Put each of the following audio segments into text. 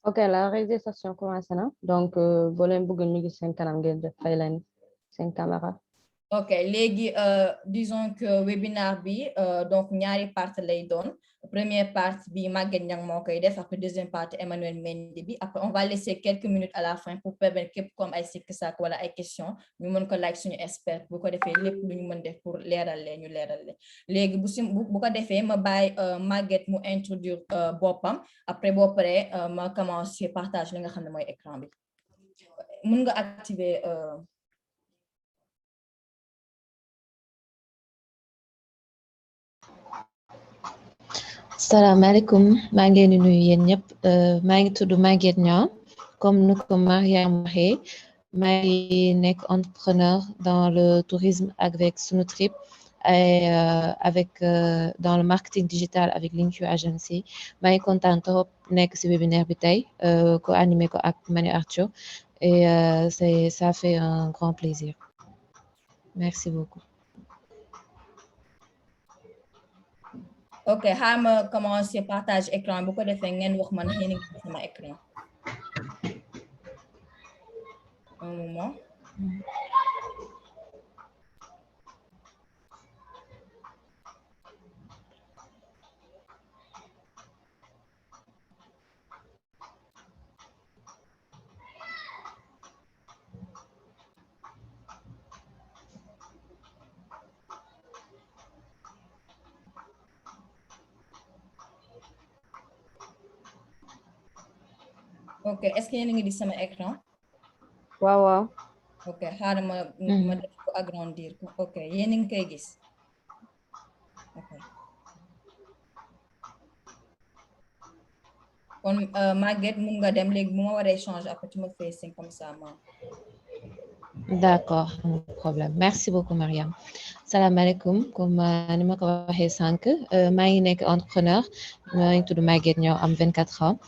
Ok, la réalisation commence na donc boo leen bëgg ñu gis seen kanam ngeen def fay leen seen caméra. Ok, léegi disons que webinaire bi donc ñaari partie lay doon. Première partie bi Maguette Niang moo koy def, après deuxième partie Emmanuel Mendy bi. Après on va laisser quelques minutes à la fin pour permettre képp comme ay sikk sak wala ay questions ñu mën ko laaj suñu expert bu ko defee lépp lu ñu mën def pour leeral leen ñu leeral leen. Léegi bu ko defee ma bàyyi Maguette mu introduire boppam, après boo paree ma commencer partage li nga xam ne mooy écran bi. Mën nga activer salaamaaleykum maa ngi leen di nuyu yéen ñëpp maa ngi tudd Maguette Niang comme nu ko Mariam waxee maa ngi nekk entrepreneur dans le tourisme avec Sunutrip et avec dans le marketing digital avec Link You Agency maa ngi kontaan trop nekk ci webinaire bi tey ko animé ko ak Mani Arthur et ça fait un grand plaisir merci beaucoup. Ok, xaama commencer partage écran bu ko defee ngeen wax man yéen a ngi sama écran un moment. Ok, est-ce que yéen a ngi gis sama écran? waaw waaw. Ok, xaaral ma def ko agrandir ko. Ok, yéen a ngi koy gis. Ok. Kon Maguette mun nga dem léegi bu ma waree changer après tu me fais signe comme ça ma. D'accord, pas de problème. Merci beaucoup, Mariam. Salam alaikum. Comme ni ma ko waxee sànq maa ngi nekk entrepreneur maa ngi tudd Maguette Niang am 24 ans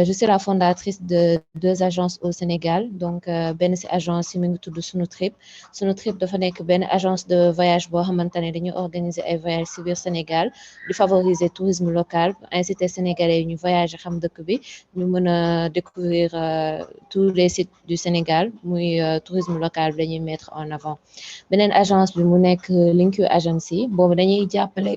je suis la fondatrice de 2 agences au Sénégal donc benn ci agence yi mi ngi tudd Sunutrip Sunutrip dafa nekk benn agence de voyage boo xamante ne dañuy organiser ay voyages ci biir Sénégal di favoriser tourisme local inciter sénégalais yi ñu voyager xam dëkk bi ñu mën a découvrir tous les sites du Sénégal muy tourisme local bi dañuy mettre en avant beneen agence bi mu nekk Link You Agency boobu dañuy jàppale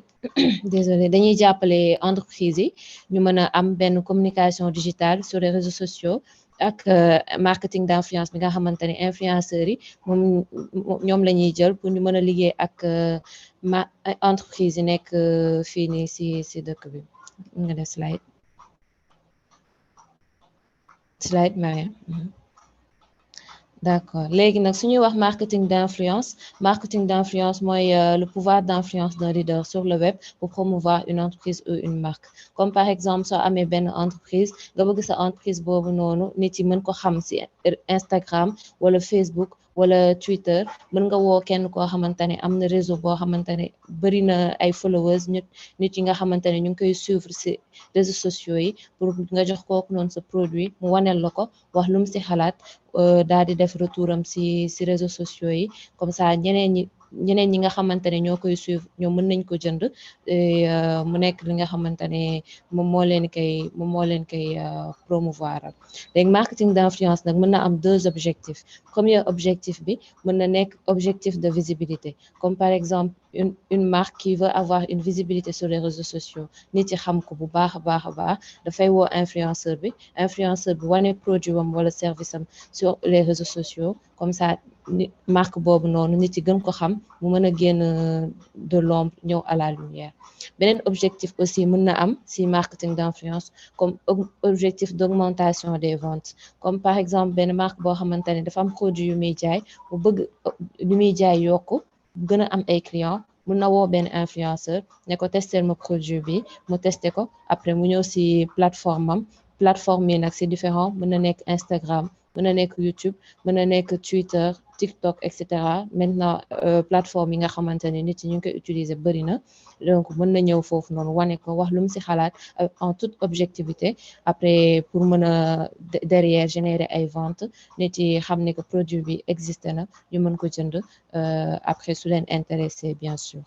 désolé dañuy jàppale entreprise yi ñu mën a am benn communication digitale sur les réseaux sociaux ak marketing d'influence bi nga xamante ne influenceurs yi moom ñoom la ñuy jël pour ñu mën a liggéey ak entreprise yi nekk fii nii si dëkk bi nga def slide Maria. D'accord léegi nag su ñuy wax marketing d'influence mooy le pouvoir d'influence d'un leader sur le web pour promouvoir une entreprise ou une marque comme par exemple soo amee benn entreprise nga bëgg sa entreprise boobu noonu nit yi mën ko xam ci Instagram wala Facebook wala Twitter mën nga woo kenn koo xamante ne am na réseau boo xamante ne bari na ay followers nit yi nga xamante ne ñu ngi koy suivre ci réseaux sociaux yi pour nga jox kooku noonu sa produit mu waneel la ko wax lu mu ci xalaat daal di def retouram ci réseaux sociaux yi comme ça ñeneen ñi nga xamante ne ñoo koy suivre ñoom mën nañ ko jënd mu nekk li nga xamante ne moom moo leen koy promouvoir léegi marketing d'influence nag mën na am 2 objectifs premier objectif bi mën na nekk objectif de visibilité comme par exemple une marque qui veut avoir une visibilité sur les réseaux sociaux nit yi xam ko bu baax a baax dafay woo influenceur bi wane produit am wala service am sur les réseaux sociaux comme ça marque boobu noonu nit yi gën ko xam mu mën a génn de l'ombre ñëw à la lumière beneen objectif aussi mën na am ci marketing d'influence comme objectif d'augmentation des ventes comme par exemple benn marque boo xamante ne dafa am produit yu muy jaay mu bëgg lu muy jaay yokku gën a am ay clients mun na woo benn influenceur ne ko tester ma produit bi mu testé ko après mu ñëw ci plateforme yi nag c'est différent mën na nekk Instagram mën na nekk YouTube mën na nekk Twitter TikTok etc maintenant plateforme yi nga xamante ne nit yi ñu ngi koy utiliser bari na donc mën na ñëw foofu noonu wane ko wax lu mu ci xalaat en toute objectivité après pour mën a derrière générer ay ventes nit yi xam ne que produit bi existe na ñu mën ko jënd après su leen intéressé bien sûr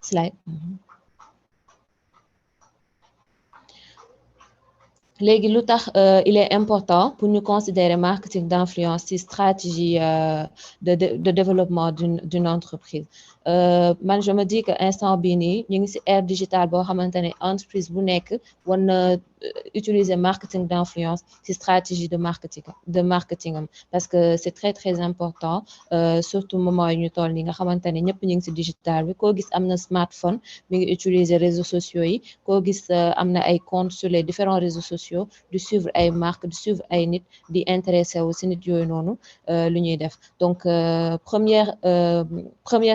slide léegi lu tax il est important pour ñu considérer marketing d'influence ci stratégie de développement d'une entreprise man je me dis que instant bii nii ñu ngi ci ère digitale boo xamante ne entreprise bu nekk war na utiliser marketing d'influence ci stratégie de marketing am parce que c'est très important surtout moment yi ñu toll nii nga xamante ne ñëpp ñu ngi ci digital bi koo gis am na smartphone mi ngi utiliser réseaux sociaux yi koo gis am na ay comptes sur les différents réseaux sociaux di suivre ay marques di suivre ay nit di intéressé wu ci nit yooyu noonu lu ñuy def donc première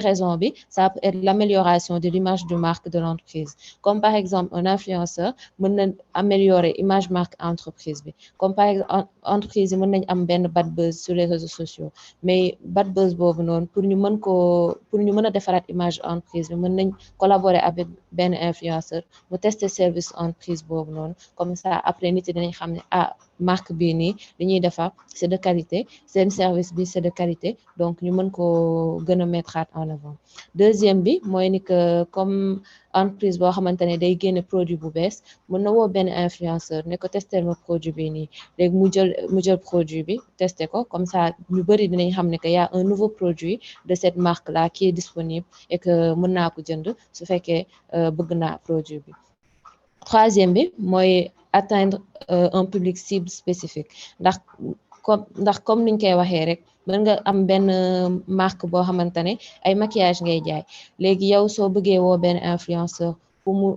raison bi ça peut être l'amélioration de l'image de marque de l'entreprise comme par exemple un influenceur mën na améliorer image marque entreprise bi comme par exemple entreprise yi mën nañ am benn bad buzz sur les réseaux sociaux mais bad buzz boobu noonu pour ñu mën a defaraat image entreprise bi mën nañ collaborer avec benn influenceur mu tester service entreprise boobu noonu comme ça après nit yi dinañ xam ne ah marque bii nii li ñuy defar c'est de qualité seen service bi c'est de qualité donc ñu mën ko gën a mettre en avant deuxième bi mooy ni que comme entreprise boo xamante ne day génne produit bu bees mën na woo benn influenceur ne ko tester ma produit bi nii léegi mu jël produit bi tester ko comme ça ñu bëri dinañ xam ne que y a un nouveau produit de cette marque là qui est disponible et que mën naa ko jënd su fekkee bëgg naa produit bi troisième bi mooy atteindre un public cible spécifique ndax comme niñ koy waxee rek mën nga am benn marque boo xamante ne ay maquillage ngay jaay léegi yow soo bëggee woo benn influenceur pour mu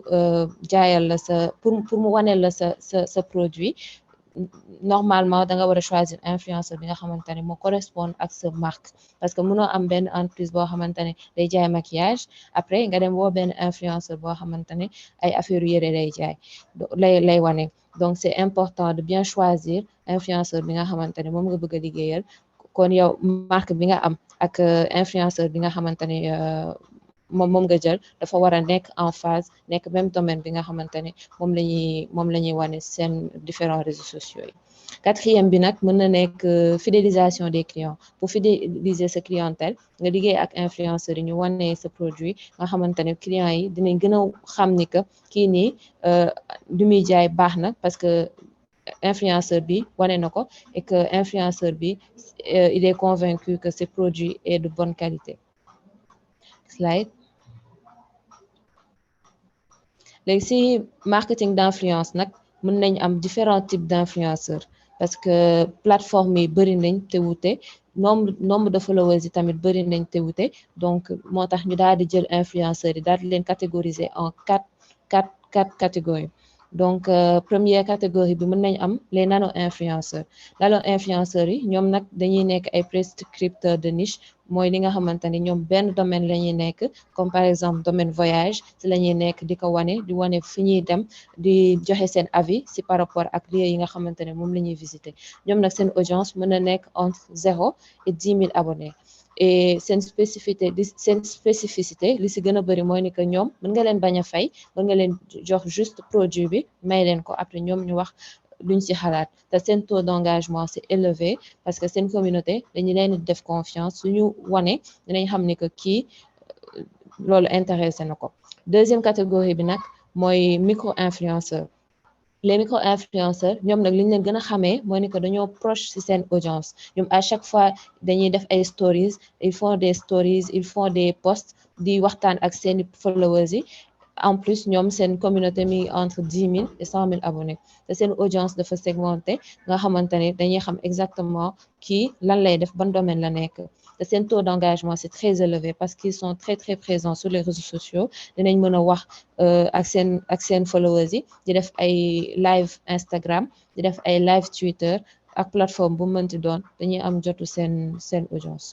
jaayal la pour mu waneel la sa produit normalement da nga war a choisir influenceur bi nga xamante ne moo correspond ak sa marque parce que mënoo am benn entreprise boo xamante ne day jaay maquillage après nga dem woo benn influenceur boo xamante ne ay affaire yëre lay jaay lay wane donc c'est important de bien choisir influenceur bi nga xamante ne moom nga bëgg a liggéeyal kon yow marque bi nga am ak influenceur bi nga xamante ne moom nga jël dafa war a nekk en phase nekk même domaine bi nga xamante ne moom la ñuy wane seen différents réseaux sociaux yi quatrième bi nag mën na nekk fidélisation des clients pour fidéliser sa clientèle nga liggéey ak influenceurs yi ñu wane sa produit nga xamante ne clients yi dinañ gën a xam ni que kii nii lu muy jaay baax na parce que influenceur bi wane na ko et que influenceur bi il est convaincu que ce produit est de bonne qualité slide léegi si marketing d'influence nag mën nañ am différents types d'influenceurs parce que plateforme yi bëri nañ te wute nombre de followers yi tamit bëri nañ te wute donc moo tax ñu daal di jël influenceurs yi daal di leen catégoriser en quatre catégories donc première catégorie bi mën nañ am les nano influenceurs yi ñoom nag dañuy nekk ay prescripteurs de niche mooy li nga xamante ni ñoom benn domaine la ñuy nekk comme par exemple domaine voyage ci la ñuy nekk di ko wane fi ñuy dem di joxe seen avis ci par rapport ak lieux yi nga xamante ne moom la ñuy visiter ñoom nag seen audience mën na nekk entre 0 et 10 000 abonnés et seen spécificité li ci gën a bëri mooy ni que ñoom mën nga leen bañ a fay mën nga leen jox juste produit bi may leen ko après ñoom ñu wax luñ ci xalaat te seen taux d'engagement c'est élevé parce que seen communauté dañu leen def confiance suñu wane dinañ xam ni que kii loolu intéressé na ko deuxième catégorie bi nag mooy micro-influenceur les micro-influenceurs ñoom nag li ñu leen gën a xamee mooy ni que dañoo proche ci seen audience ñoom à chaque fois dañuy def ay stories ils font des posts di waxtaan ak seeni followers yi en plus ñoom seen communauté mi entre 10 000 et 100 000 abonnés te seen audience dafa segmenté nga xamante ne dañuy xam exactement kii lan lay def ban domaine la nekk te seen taux d'engagement c'est très élevé parce qu'ils sont très présents sur les réseaux sociaux dinañ mën a wax ak seen followers yi di def ay live Instagram di def ay live Twitter ak plateforme bu mënti doon dañuy am jotu seen audience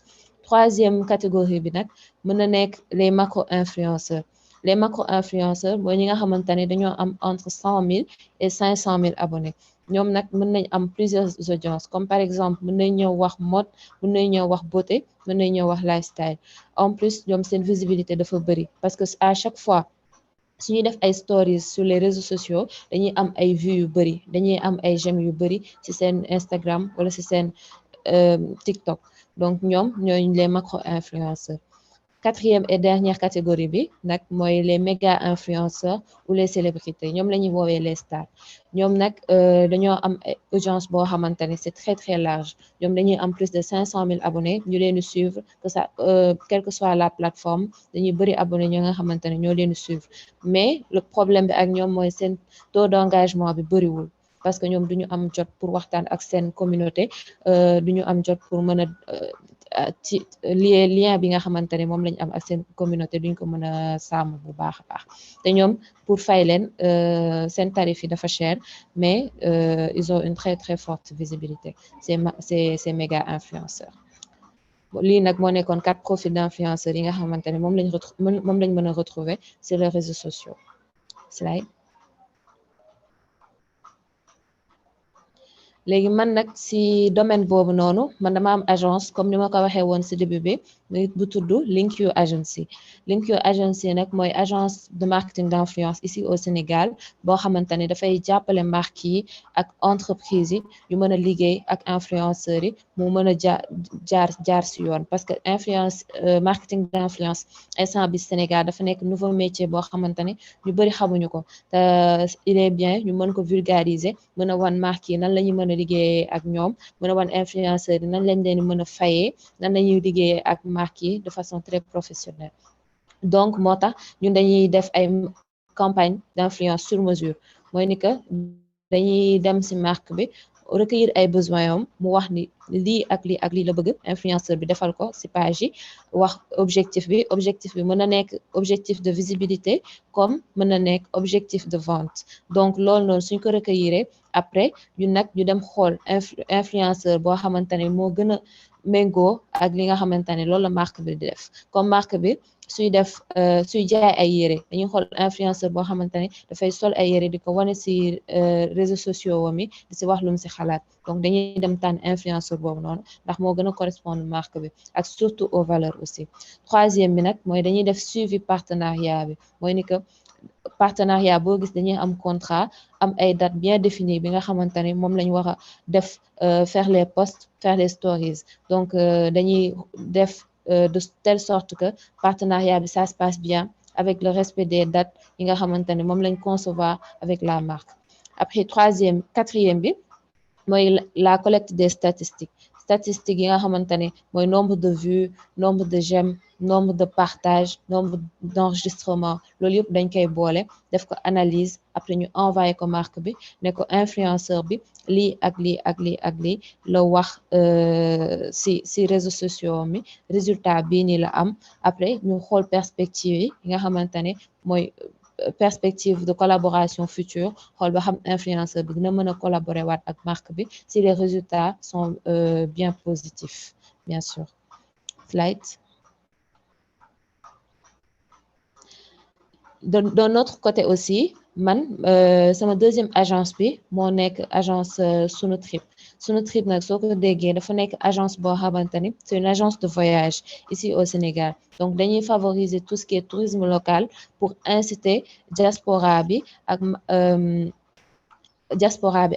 troisième catégorie bi nag mën na nekk les macro-influenceurs les macro-influenceurs mooy ñi nga xamante ne dañoo am entre 100 000 et 500 000 abonnés ñoom nag mën nañ am plusieurs audiences comme par exemple mën nañ ñëw wax mode mën nañ ñëw wax beauté mën nañ ñëw wax lifestyle en plus ñoom seen visibilité dafa bëri parce que à chaque fois suñuy def ay stories sur les réseaux sociaux dañuy am ay vues yu bëri dañuy am ay j'aime yu bëri ci seen Instagram wala ci seen TikTok donc ñoom ñooñu les macro-influenceurs quatrième et dernière catégorie bi nag mooy les méga influenceurs ou les célébrités ñoom la ñuy woowee les stars ñoom nag dañoo am audience boo xamante ne c'est très très large ñoom dañuy am plus de 500 000 abonnés ñu leen di suivre que ça quelle que soit la plateforme dañuy bëri abonnés ñoo nga xamante ne ñoo leen di suivre mais le problème bi ak ñoom mooy seen taux d'engagement bi bëriwul parce que ñoom duñu am jot pour waxtaan ak seen communauté duñu am jot pour mën a ci lien bi nga xamante ne moom lañ am ak seen communauté duñ ko mën a sàmm bu baax a baax te ñoom pour fay leen seen tarif yi dafa cher mais ils ont une très très forte visibilité ces méga influenceurs lii nag moo nekkoon 4 profils d'influenceurs yi nga xamante ne moom lañ mën a retrouver sur les réseaux sociaux slide léegi man nag si domaine boobu noonu man dama am agence comme ni ma ko waxee woon si début bi bu tudd Link You Agency Link You Agency nag mooy agence de marketing d'influence ici au Sénégal boo xamante ne dafay jàppale marques yi ak entreprises yi yu mën a liggéey ak influenceurs yi mu mën a jaar si yoon parce que influence marketing d'influence instant bi Sénégal dafa nekk nouveau métier boo xamante ne ñu bëri xamuñu ko te il est bien ñu mën ko vulgariser mën a wan marques yi nan la ñu mën a liggéeyee ak ñoom mën a wan influenceurs yi nan lañ leen mën a fayee nan la ñuy liggéeyee ak marques yi de façon très professionnelle donc moo tax ñun dañuy def ay campagne d'influence sur mesure mooy ni que dañuy dem ci marque bi recueillir ay besoins yom mu wax ni lii ak lii la bëgg influenceur bi defal ko ci page yi wax objectif bi mën na nekk objectif de visibilité comme mën na nekk objectif de vente donc loolu noonu suñ ko recueillir après ñun nag ñu dem xool influenceur boo xamante ne moo gën a méngoo ak li nga xamante ne loolu la marque bi di def comme marque bi suy jaay ay yére dañuy xool influenceur boo xamante ne dafay sol ay yére di ko wane ci réseaux sociaux wami di ci wax lu mu ci xalaat donc dañuy dem tànn influenceur boobu noonu ndax moo gën a correspondre marque bi ak surtout aux valeurs aussi troisième bi nag mooy dañuy def suivi partenariat bi mooy ni que partenariat boo gis dañuy am contrat am ay dates bien définies bi nga xamante ne moom lañ war a def faire les posts faire les stories donc dañuy def de telle sorte que partenariat bi ça se passe bien avec le respect des dates yi nga xamante ne moom lañ concevoir avec la marque après quatrième bi mooy la collecte des statistiques yi nga xamante ne mooy nombre de vues nombre de j'aime nombre de partage nombre d'enregistrement loolu yëpp dañ koy boole def ko analyse après ñu envoyé ko marque bi ne ko influenceur bi lii ak lii la wax si réseaux sociaux mi résultat bii nii la am après ñu xool perspective yi nga xamante ne mooy perspective de collaboration future xool ba xam influenceur bi dina mën a collaborer waat ak marque bi si les résultats sont bien positifs bien sûr slide de notre côté aussi man sama deuxième agence bi moo nekk agence Sunutrip nag soo ko déggee dafa nekk agence boo xamante ni c'est une agence de voyage ici au Sénégal donc dañuy favoriser tout ce qui est tourisme local pour inciter diaspora bi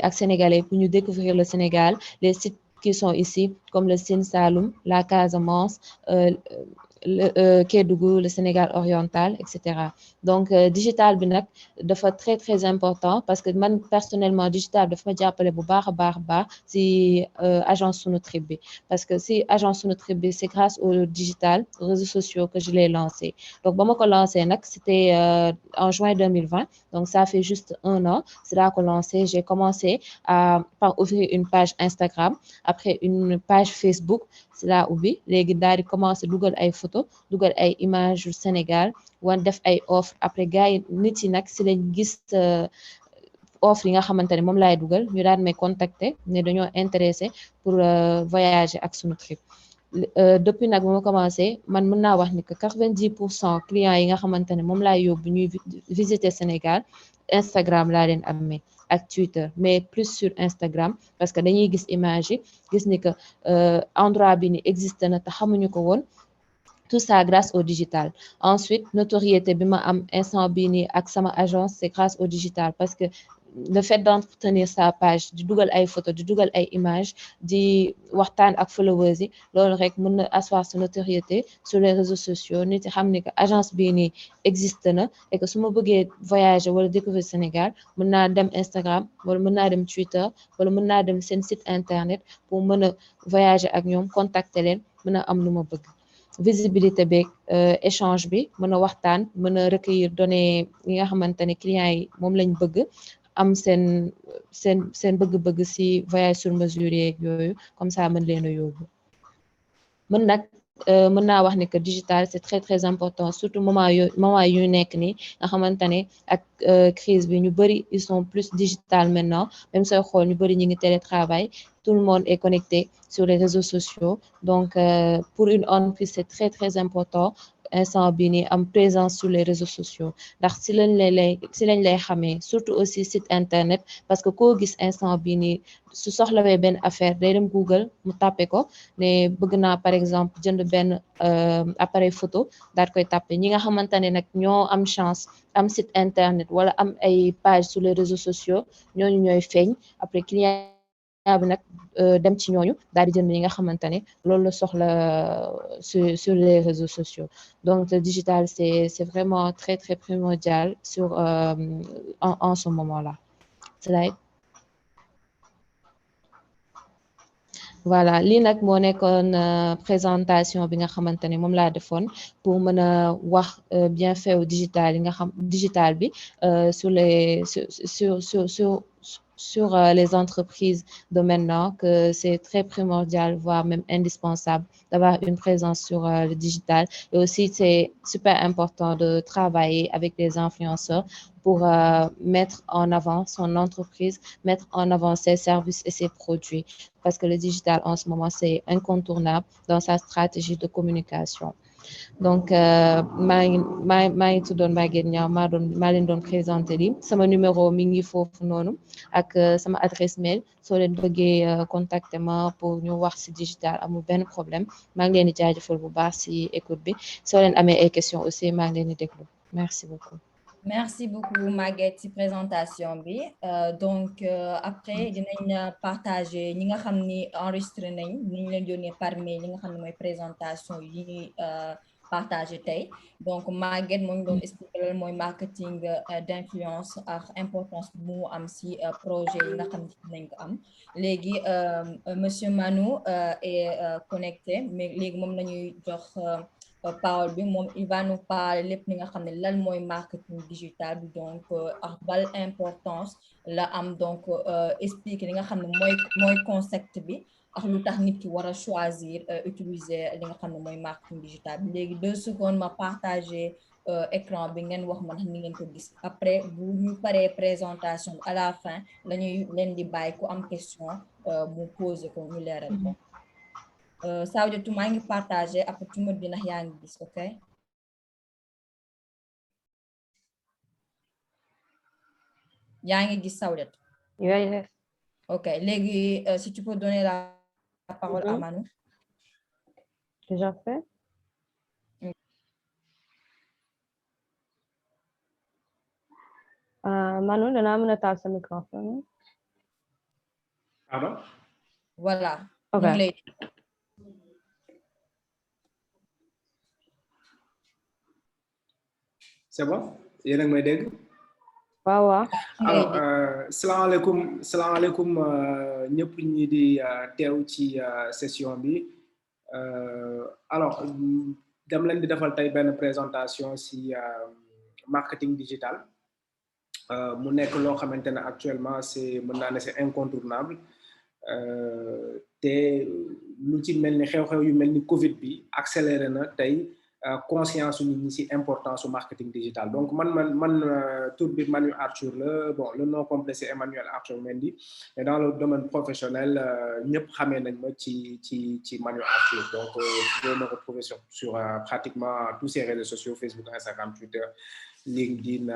ak sénégalais pour ñu découvrir le Sénégal les sites qui sont ici comme le Sine Saloum la Casamance Kédougou le Sénégal oriental etc donc digital bi nag dafa très très important parce que man personnellement digital dafa ma jàppale bu baax a baax si agence Sunutrip bi parce que si agence Sunutrip bi c'est grâce au digital aux réseaux sociaux que je l'ai lancé donc ba ma ko lancé nag c'était en juin 2020 donc ça fait juste 1 an c'est là que lancé j'ai commencé par ouvrir une page Instagram après une page Facebook c'est là ubbi léegi daal di commencé dugal ay photo dugal ay images yu Sénégal wan def ay offre après gars yi nit yi nag si lañ gis offre yi nga xamante ne moom laay dugal ñu daan may contacter ne dañoo intéressé pour voyager ak Sunutrip depuis nag bu ma commencé man mën naa wax ni que 90% clients yi nga xamante ne moom laay yóbbu ñuy visiter Sénégal Instagram laa leen amee ak Twitter mais plus sur Instagram parce que dañuy gis image yi gis ni que endroit bi ni existe na te xamuñu ko woon tout ça grâce au digital ensuite notoriété bi ma am instant bii nii ak sama agence c'est grâce au digital parce que le fait d'entretenir sa page di dugal ay photo di dugal ay images di waxtaan ak followers yi loolu rek mën na asseoir sa notoriété sur les réseaux sociaux nit yi xam ni que agence bii nii existe na et que su ma bëggee voyager wala découvrir Sénégal mën naa dem Instagram wala mën naa dem Twitter wala mën naa dem seen site internet pour mën a voyager ak ñoom contacter leen mën a am lu ma bëgg visibilité beeg échange bi mën a waxtaan mën a recueillir données yi nga xamante ne clients yi moom lañ bëgg am seen bëgg-bëgg ci voyage sur mesure yeeg yooyu comme ça mën leen a yóbbu mën naa wax ni que digital c'est très très important surtout moment yu nekk nii nga xamante ne ak crise bi ñu bëri ils sont plus digital maintenant même sooy xool ñu bëri ñu ngi télétravail tout le monde est connecté sur les réseaux sociaux donc pour une entreprise c'est très très important instant bi ni am présence sur les réseaux sociaux ndax si lañ lay xamee surtout aussi site internet parce que koo gis instant bi ni su soxlawee benn affaire day dem Google mu tàppe ko ne bëgg naa par exemple jënd benn appareil photo daal koy tàppe ñi nga xamante ne nag ñoo am chance am site internet wala am ay page sur les réseaux sociaux ñooñu ñooy feeñ après client bi nag dem ci ñooñu daal di jënd ñi nga xamante ne loolu la soxla sur les réseaux sociaux donc le digital c'est vraiment très très primordial sur en ce moment-là slide voilà lii nag moo nekkoon présentation bi nga xamante ne moom laa defoon pour mën a wax bienfait au digital yi nga xam digital bi sur les sur les entreprises de maintenant que c'est très primordial voire même indispensable d'avoir une présence sur le digital et aussi c'est super important de travailler avec des influenceurs pour mettre en avant son entreprise, mettre en avant ses services et ses produits. Parce que le digital, en ce moment, c'est incontournable dans sa stratégie de communication. Donc, maa ngi tuddoon Maguette Niang maa leen doon présenté li sama numéro mi ngi foofu noonu ak sama adresse mail soo leen bëggee contacter ma pour ñu wax ci digital amul benn problème maa ngi leen di jaajëfal bu baax ci écoute bi soo leen amee ay questions aussi maa ngi leen di déglu merci beaucoup. Merci beaucoup Maguette ci présentation bi donc après dinañ partager ñi nga xam ni enregistré nañ ñu leen yónnee par mail li nga xam ne mooy présentation yi ñuy partager tey donc Maguette moo ngi doon expliquer loolu mooy marketing d'influence ak importance bu mu am ci projet yi nga xam ne nañ ko am léegi monsieur Manou est connecté mais léegi moom lañuy jox parole bi moom il va nous parler lépp li nga xam ne lan mooy marketing digital bi donc ak bal importance la am donc expliquer li nga xam ne mooy concept bi ak lu tax nit ki war a choisir utiliser li nga xam ne mooy marketing digital bi léegi 2 secondes ma partager écran bi ngeen wax ma ndax ni ngeen ko gis après bu ñu paree présentation à la fin lañuy leen di bàyyi ku am question mu poser ko ñu leeral ko Saoudiatou maa ngi partagé après tu me dis ndax yaa ngi gis ok yaa ngi gis Saoudiatou yes. ok léegi si tu peux donner la parole à Manou. Déjà fait. Manou danaa mën a taal sa microphone. Pardon? Voilà. Ok. C'est bon yéen a ngi may dégg. waaw. alors salaamaaleykum ñëpp ñi di teew ci session bi alors dam leen di defal tey benn présentation ci marketing digital mu nekk loo xamante ne actuellement c'est mën naa ne c'est incontournable te lu ci mel ni xew-xew yu mel ni Covid bi accéléré na tey conscience nit ñi ci importance su marketing digital donc man tur bi Manu Arthur la bon le nom complet c'est Emmanuel Arthur Mendy et dans le domaine professionnel ñëpp xamee nañ ma ci Manu Arthur donc vous pouvez me retrouver sur pratiquement tous ces réseaux sociaux Facebook Instagram Twitter LinkedIn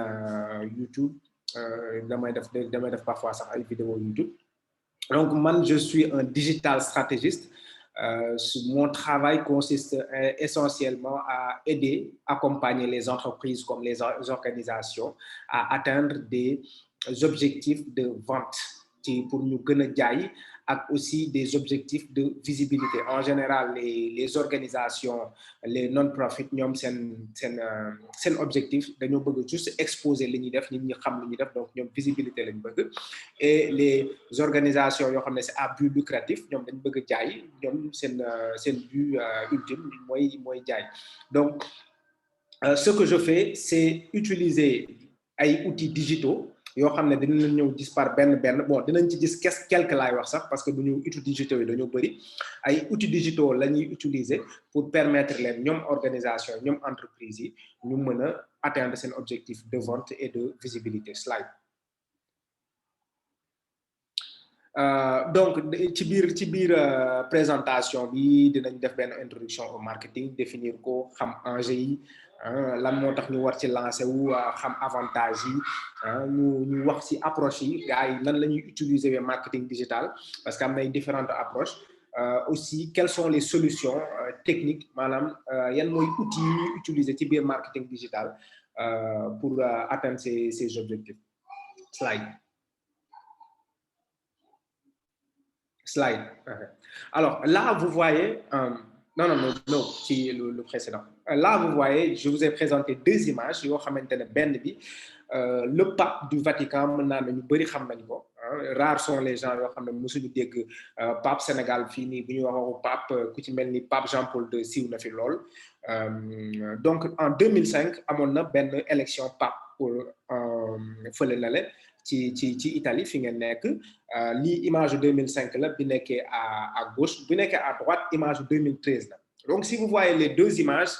YouTube damay def parfois sax ay vidéos YouTube donc man je suis un digital stratégiste. Mon travail consiste essentiellement à accompagner les entreprises comme les organisations à atteindre des objectifs de vente pour ñu gën a jaay ak aussi des objectifs de visibilité. En général, les organisations, les non-profit, ñoom seen objectif dañoo bëgg juste exposer li ñuy def, nit ñi xam li ñuy def, donc ñoom visibilité lañ bëgg. Et les organisations yoo xam ne c'est à but lucratif, ñoom dañ bëgg jaay, ñoom seen but ultime mooy jaay. Donc ce que je fais, c'est utiliser ay outils digitaux yoo xam ne dinañ ñëw gis par benn bon dinañ ci gis quelque laay wax sax parce que bu ñu outils digitaux yi dañoo bëri ay outils digitaux la ñuy utiliser pour permettre leen ñoom organisation ñoom entreprise yi ñu mën a atteindre seen objectif de vente et de visibilité. Slide. Donc ci biir présentation bi dinañ def benn introduction au marketing, définir ko, xam enjeu yi, lan moo tax ñu war ci lancer wu, xam avantage yi, ñu wax ci approche yi gars yi nan la ñuy utiliser marketing digital parce que am na différentes approches. Aussi quelles sont les solutions techniques, maanaam yan mooy outils yi ñuy utiliser ci biir marketing digital pour atteindre ces objectifs. Slide. Alors là, vous voyez, non, c'est le précédent. Là, vous voyez, je vous ai présenté deux images. Le pape du Vatican, rares sont les gens qui ont dit pape Sénégal fini, pape pape Jean-Paul II. Donc en 2005, à mon une élection pape pour ci Italie fi ngeen nekk lii image 2005 la bi nekkee à gauche bi nekkee à droite image 2013 la. Donc si vous voyez les deux images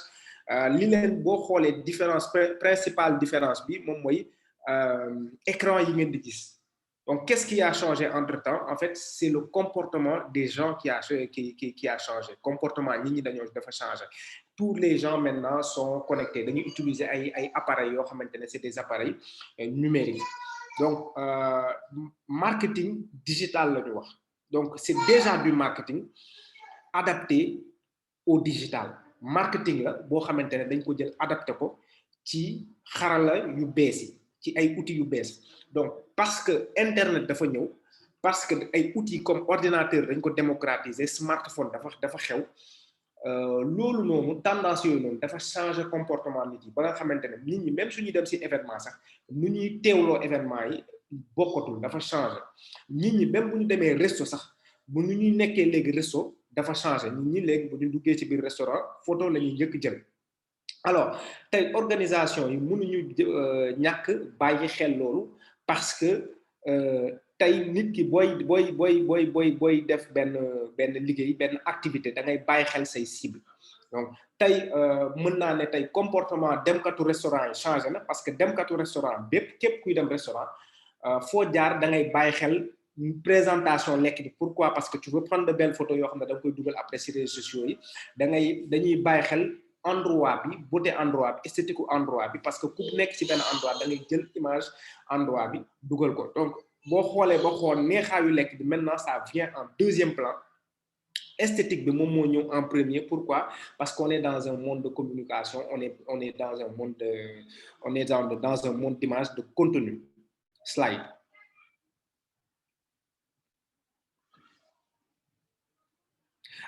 li leen boo xoolee principale différence bi moom mooy écran yi ngeen di gis. Donc qu'est-ce qui a changé entre-temps? En fait, c'est le comportement des gens qui a changé. Comportement nit ñi dañoo dafa changé. Tous les gens maintenant sont connectés, dañuy utiliser ay appareils yoo xamante ne c'est des appareils numériques. Donc marketing digital la ñu wax. Donc c'est déjà du marketing adapté au digital. Marketing la boo xamante ne dañ ko jël adapté ko ci xarala yu bees yi ci ay outils yu bees. Donc parce que internet dafa ñëw, parce que ay outils comme ordinateur dañ ko démocratiser, smartphone dafa xew. Loolu noonu tendance yooyu noonu dafa changer comportement nit yi ba nga xamante ne nit ñi même suñuy dem ci événement sax nu ñuy teewloo événement yi bokkatul dafa changer. Nit ñi même bu ñu demee resto sax bu nu ñuy nekkee léegi resto dafa changer. Nit ñi léegi bu ñu duggee ci biir restaurant photo la ñuy njëkk jël. Alors tey organisation yi mënuñu ñàkk bàyyi xel loolu parce que tey nit ki booy def benn liggéey benn activité da ngay bàyyi xel say cible. Donc tey mën naa ne tey comportement demkatu restaurant yi changé na parce que demkatu restaurant képp kuy dem restaurant foo jaar da ngay bàyyi xel présentation lekk bi. Pourquoi? Parce que tu veux prendre de belles photos yoo xam ne da nga koy dugal après ci réseaux sociaux yi dañuy bàyyi xel endroit bi, beauté endroit bi, esthétique endroit bi, parce que ku nekk ci benn endroit da ngay jël image endroit bi dugal ko. Donc boo xoolee ba xool neexaayu lekk bi maintenant ça vient en deuxième plan. Esthétique bi moom moo ñëw en premier. Pourquoi? Parce qu'on est dans un monde de communication, on est dans un monde dans un monde d'image, de contenu. Slide.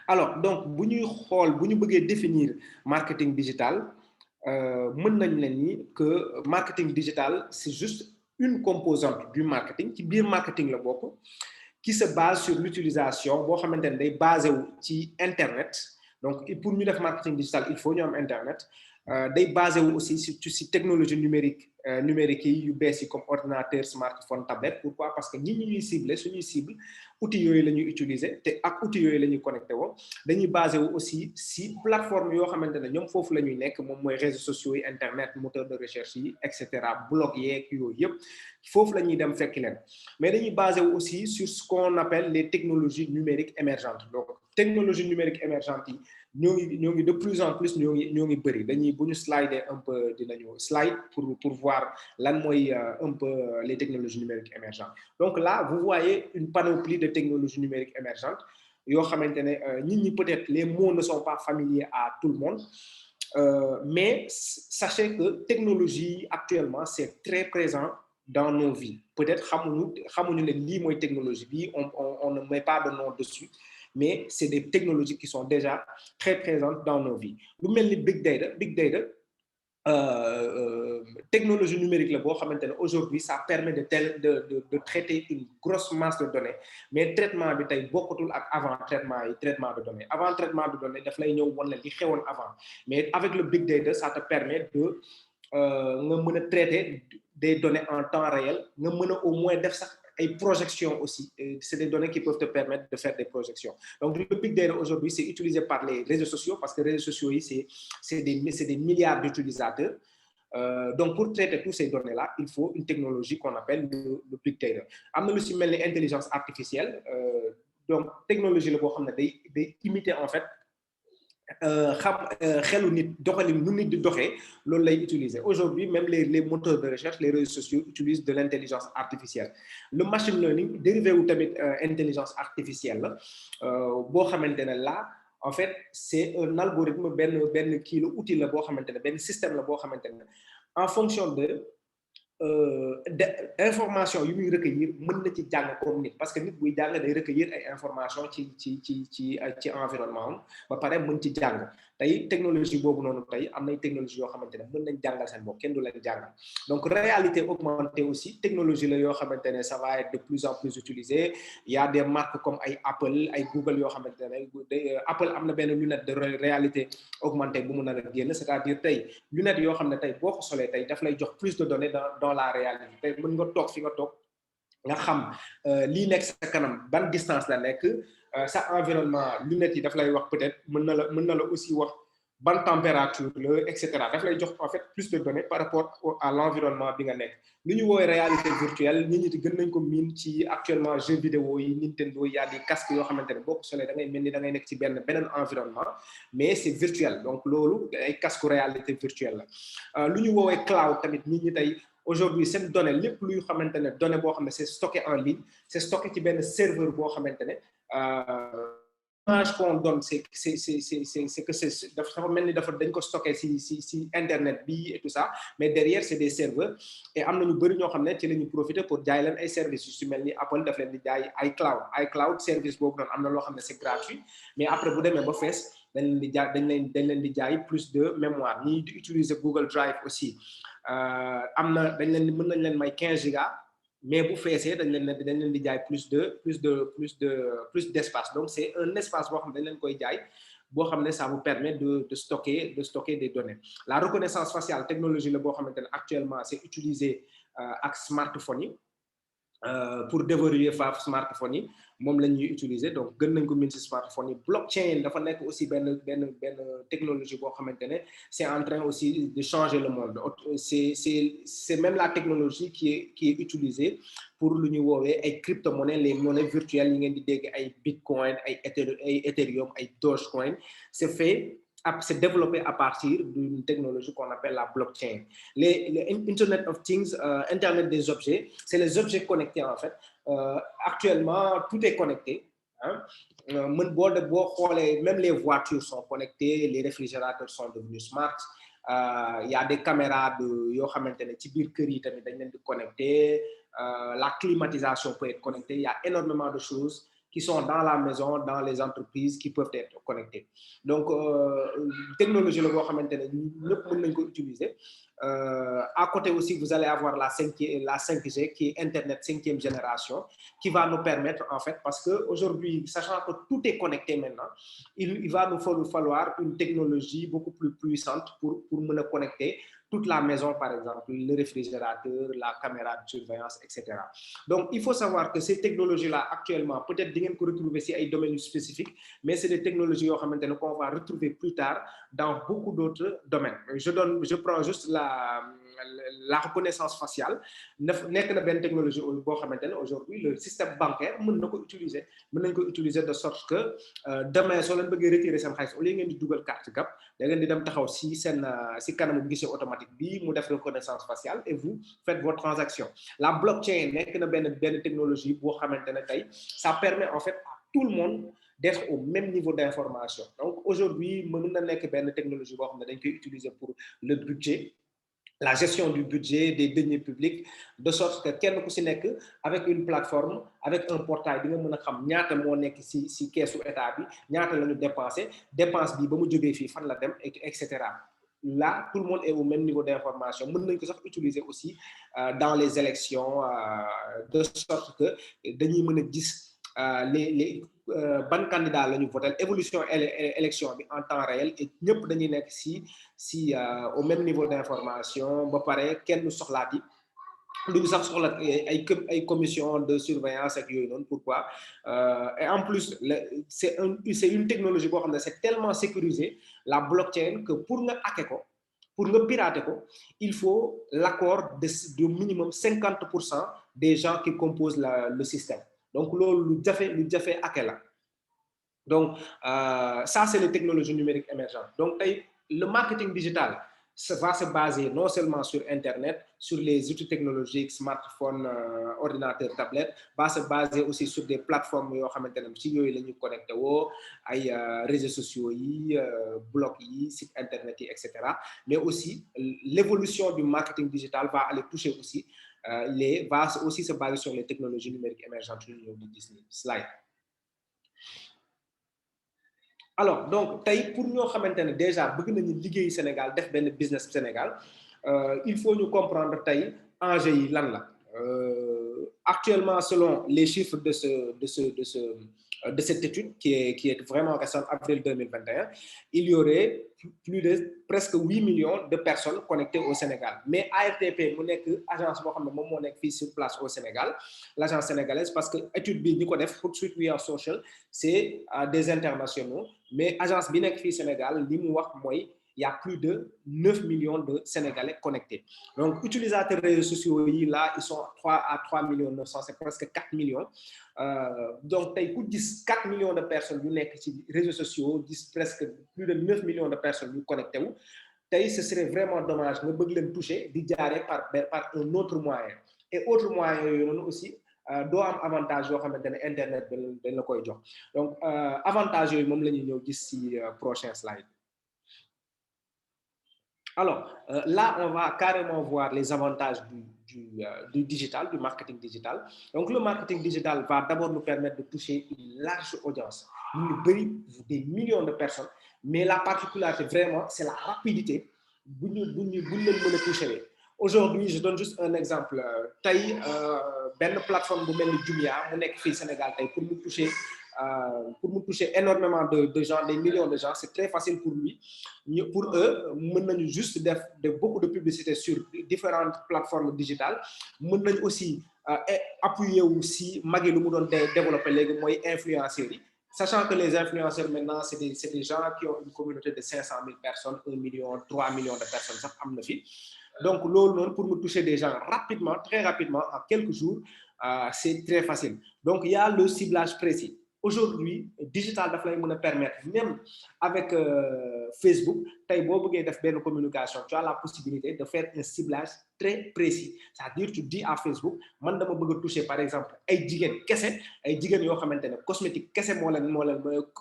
Alors donc bu ñu bëggee définir marketing digital mën nañ leen ni que marketing digital c'est juste une composante du marketing ci biir marketing la bokk qui se base sur l'utilisation boo xamante ne day basé wu ci internet. Donc pour ñu def marketing digital il faut ñu am internet. Day basé wu aussi ci technologie numérique yi yu bees yi comme ordinateur, smartphone, tablette. Pourquoi? Parce que ñi ñuy cibler suñuy cible outils yooyu la ñuy utiliser te ak outils yooyu la ñuy connecté woo. Dañuy basé wu aussi si plateforme yoo xamante ne ñoom foofu la ñuy nekk moom mooy réseaux sociaux yi, internet, moteur de recherche yi, etc. blog yeeg yooyu yëpp foofu la ñuy dem fekk leen. Mais dañuy basé wu aussi sur ce qu'on appelle les technologies numériques émergentes. Donc technologies numériques émergentes yi ñoo ngi de plus en plus ñoo ngi bëri. Dañuy bu ñu slider un peu dinañu slide pour voir lan mooy un peu les technologies numériques émergentes. Donc là vous voyez une panoplie de technologies numériques émergentes yoo xamante ne nit ñi peut-être les mots ne sont pas familiers à tout le monde. Mais sachez que technologie actuellement c'est très présent dans nos vies. Peut-être xamuñu ne lii mooy technologie bi, on ne met pas de nom dessus, mais c'est des technologies qui sont déjà très présentes dans nos vies. Lu mel ni big data technologie numérique la boo xamante ne aujourd'hui ça permet de traiter une grosse masse de données, mais traitement bi tey bokkatul ak avant traitement de données. Avant traitement de données daf lay ñëw wan la li xewoon avant, mais avec le big data ça te permet de nga mën a traiter des données en temps réel, nga mën a au moins def sax ay projections aussi. C'est des données qui peuvent te permettre de faire des projections. Donc le big data aujourd'hui c'est utilisé par les réseaux sociaux, parce que les réseaux sociaux c'est des milliards d'utilisateurs. Donc pour traiter toutes ces données là il faut une technologie qu'on appelle le big data. Am na lu si mel ni intelligence artificielle, donc technologie la boo xam ne day imiter en fait xam xelu nit, doxalin nu nit di doxee, loolu lay utiliser. Aujourd'hui même les moteurs de recherche, les réseaux sociaux utilisent de l'intelligence artificielle. Le machine learning dérivé wu tamit intelligence artificielle la boo xamante ne là en fait c'est un algorithme benn kii la outil la boo xamante ne benn système la boo xamante ne en fonction de information yu muy recueillir mën na ci jàng comme nit, parce que nit buy jàng day recueillir ay information ci environnement ba pare mën ci jàng. Tey technologie boobu noonu tey am nay technologie yoo xamante ne mën nañ jàngal seen bopp, kenn du leen jàngal. Donc réalité augmentée aussi technologie la yoo xamante ne ça va être de plus en plus utilisé. Il y a des marques comme ay Apple, ay Google yoo xamante ne Apple am na benn lunette de réalité augmentée bu mu nar a génn, c'est-à-dire tey lunette yoo xam ne tey boo ko solee tey daf lay jox plus de données dans la réalité. Tey mën nga toog fi nga toog nga xam lii nekk sa kanam ban distance la nekk, sa environnement lunette yi daf lay wax, peut-être mën na la aussi wax ban température la, et cetera. Daf lay jox en fait plus de données par rapport à l'environnement bi nga nekk. Li ñu woowee réalité virtuelle nit ñi gën nañ ko miin ci actuellement jeux vidéo yi Nintendo, y a des casques yoo xamante ne boo ko solee da ngay mel ni da ngay nekk ci beneen environnement, mais c'est virtuel. Donc loolu ay casque réalité virtuelle la. Lu ñu woowee cloud tamit nit ñi tey aujourd'hui seen données lépp luy xamante ne données boo xam ne c'est stocké en ligne, c'est stocké ci benn serveur boo xamante ne l'image qu'on donne c'est que dafa mel ni dañ ko stocké si internet bi et tout ça, mais derrière c'est des serveurs, et am na ñu bëri ñoo xam ne ci la ñu profiter pour jaay leen ay services yu si mel ni Apple daf leen di jaay iCloud service boobu noonu am na loo xam ne c'est gratuit, mais après bu demee ba fees dañ leen di jaay plus de mémoire. Ñi di utiliser Google Drive aussi am na mën nañ leen may 15 gigas, mais bu feesee dañ leen di jaay plus d'espace. Donc c'est un espace boo xam ne dañ leen koy jaay boo xam ne ça vous permet de stocker des données. La reconnaissance faciale technologie la boo xamante ne actuellement c'est utilisé ak smartphone yi. Pour déverrouiller smartphone yi moom la ñuy utiliser, donc gën nañ ko min ci smartphone yi. Blockchain dafa nekk aussi benn technologie boo xamante ne c'est en train aussi de changer le monde. C'est même la technologie qui est utilisée pour lu ñuy woowee ay crypto-monnaies, les monnaies virtuelles yi ngeen di dégg ay Bitcoin, ay Ethereum, ay Dogecoin. C'est développé à partir d'une technologie qu'on appelle la blockchain. Les Internet of Things, Internet des objets, c'est les objets connectés en fait. Actuellement, tout est connecté. Même les voitures sont connectées, les réfrigérateurs sont devenus smart. Il y a des caméras yoo xamante ne ci biir kër yi tamit dañ leen di connecté. La climatisation peut être connectée. Il y a énormément de choses qui sont dans la maison, dans les entreprises, qui peuvent être connectées. Donc, technologie la boo xamante ne ñëpp mën nañ ko utiliser. À côté aussi, vous allez avoir la 5G, qui est Internet 5e génération, qui va nous permettre, en fait, parce qu'aujourd'hui, sachant que tout est connecté maintenant, il va nous falloir une technologie beaucoup plus puissante pour nous connecter toute la maison, par exemple, le réfrigérateur, la caméra de surveillance, etc. Donc, il faut savoir que ces technologies-là, actuellement, peut-être que vous retrouver si ay domaines spécifiques, mais c'est des technologies qu'on va retrouver plus tard dans beaucoup d'autres domaines. Je prends juste la reconnaissance faciale. Nekk na benn technologie boo xamante ne aujourd'hui le système bancaire mën na ko utiliser de sorte que demain soo leen bëggee retirer seen xaalis au lieu ngeen di dugal carte gab da ngeen di dem taxaw si kanamu guichet automatique bi mu def reconnaissance faciale et vous faites vos transactions. La blockchain nekk na benn technologie boo xamante ne tey ça permet en fait à tout le monde d'être au même niveau d'information. Donc aujourd'hui mën na nekk benn technologie boo xam ne dañ koy utiliser pour le budget. la gestion du budget, des deniers publics, de sorte que kenn ku si nekk avec une plateforme, avec un portail di nga mën a xam ñaata moo nekk si keesu état bi ñaata la ñu dépensé dépense bi ba mu jógee fii fan la dem et cetera. Là tout le monde est au même niveau d'information mën nañ ko sax utiliser aussi dans les élections de sorte que dañuy mën a gis les ban candidat la ñu voté évolution élection bi en temps réel et ñëpp dañuy nekk si au même niveau d'information ba pare kenn soxlaati lu ñu sax soxla ay commission de surveillance ak yooyu noonu pourquoi et en plus c'est une technologie boo xam ne c'est tellement sécurisé la blockchain que pour nga hacker ko pour nga pirater ko il faut l'accord de minimum 50% des gens qui composent le système donc loolu lu jafe hacker la donc ça c'est les technologies numériques émergentes donc tey le marketing digital va se baser non seulement sur Internet, sur les outils technologiques, smartphones, ordinateurs, tablettes, va se baser aussi sur des plateformes qui sont connectées aux réseaux sociaux, blogs, sites Internet, etc. Mais aussi, l'évolution du marketing digital va aller toucher aussi, va aussi se baser sur les technologies numériques émergentes de Disney. Slide. Alors donc pour ñoo xamante ne déjà bëgg nañu liggéey Sénégal def benn business Sénégal il faut ñu comprendre tey enjeu yi lan la actuellement selon les chiffres de cette étude qui est vraiment récente avril 2021 il y aurait plus de presque 8 millions de personnes connectées au Sénégal mais ARTP mu nekk agence boo xam ne moom moo nekk fii sur place au Sénégal l'agence sénégalaise parce que étude bi ñi ko def Hootsuite We Are Social c'est des internationaux mais agence bi nekk fii Sénégal li mu wax mooy il y a plus de 9 millions de Sénégalais connectés. Donc, utilisateurs des réseaux sociaux, là, ils sont 3 millions 900, c'est presque 4 millions. Donc, tu as 4 millions de personnes qui sont sur les réseaux sociaux, presque plus de 9 millions de personnes connectées. Ce serait vraiment dommage de les toucher par un autre moyen. Et autre moyen aussi, doit am avantage yoo xamante ne internet dañ la koy jox donc avantage yooyu moom la ñuy ñëw gis ci prochain slide. Alors là on va carrément voir les avantages du digital, du marketing digital. Donc le marketing digital va d'abord nous permettre de toucher une large audience, des millions de personnes, mais la particularité vraiment c'est la rapidité bu ñu leen mën a toucher. Aujourd'hui, je donne juste un exemple. Tey benn plateforme bu mel ni Jumia mu nekk fii Sénégal tey pour mu toucher énormément de gens, des millions de gens, c'est très facile pour lui. Pour eux, mën nañu juste def beaucoup de publicité sur différentes plateformes digitales. Mën nañu aussi appuyer aussi magi lu mu doon développer léegi mooy influenceurs yi. Sachant que les influenceurs maintenant c'est des gens qui ont une communauté de 500 000 personnes, 1 million, 3 millions de personnes sax am na fi. Donc, pour me toucher des gens rapidement, très rapidement, en quelques jours, c'est très facile. Donc, il y a le ciblage précis. Aujourd'hui, digital daf lay mën a permettre, même avec Facebook, tey boo bëggee def benn communication, tu as la possibilité de faire un ciblage très précis. C'est-à-dire, tu dis à Facebook, man dama bëgg a toucher par exemple ay jigéen kese, ay jigéen yoo xamante ne cosmétique kese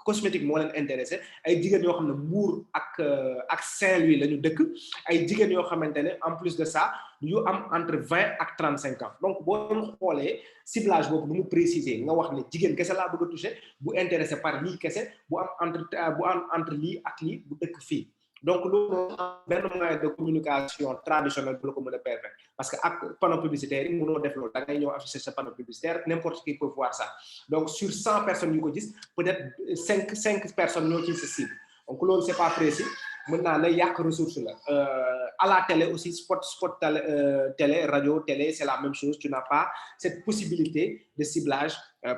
cosmétique moo leen intéressé, ay jigéen yoo xam ne Mbour ak Saint-Louis la ñu dëkk, ay jigéen yoo xamante ne en plus de ça yu am entre 20 ak 35 ans. Donc boo xoolee ciblage boobu nu mu préciser nga wax ne jigéen kese laa bëgg a toucher bu intéressé par lii kese bu am entre lii ak lii bu dëkk fii. Donc loolu benn moyen de communication traditionnel bu la ko mën a permettre parce que ak panneau publicitaire yi mënoo def loolu da ngay ñëw afficher sa panneau publicitaire n'importe qui peut voir ça. Donc sur 100 personnes yu ko gis peut-être 5 personnes ñoo ci sa cible. Donc loolu c'est pas précis. Mën naa la yàq ressource la à la télé aussi spot télé radio télé c'est la même chose, tu n'as pas cette possibilité de ciblage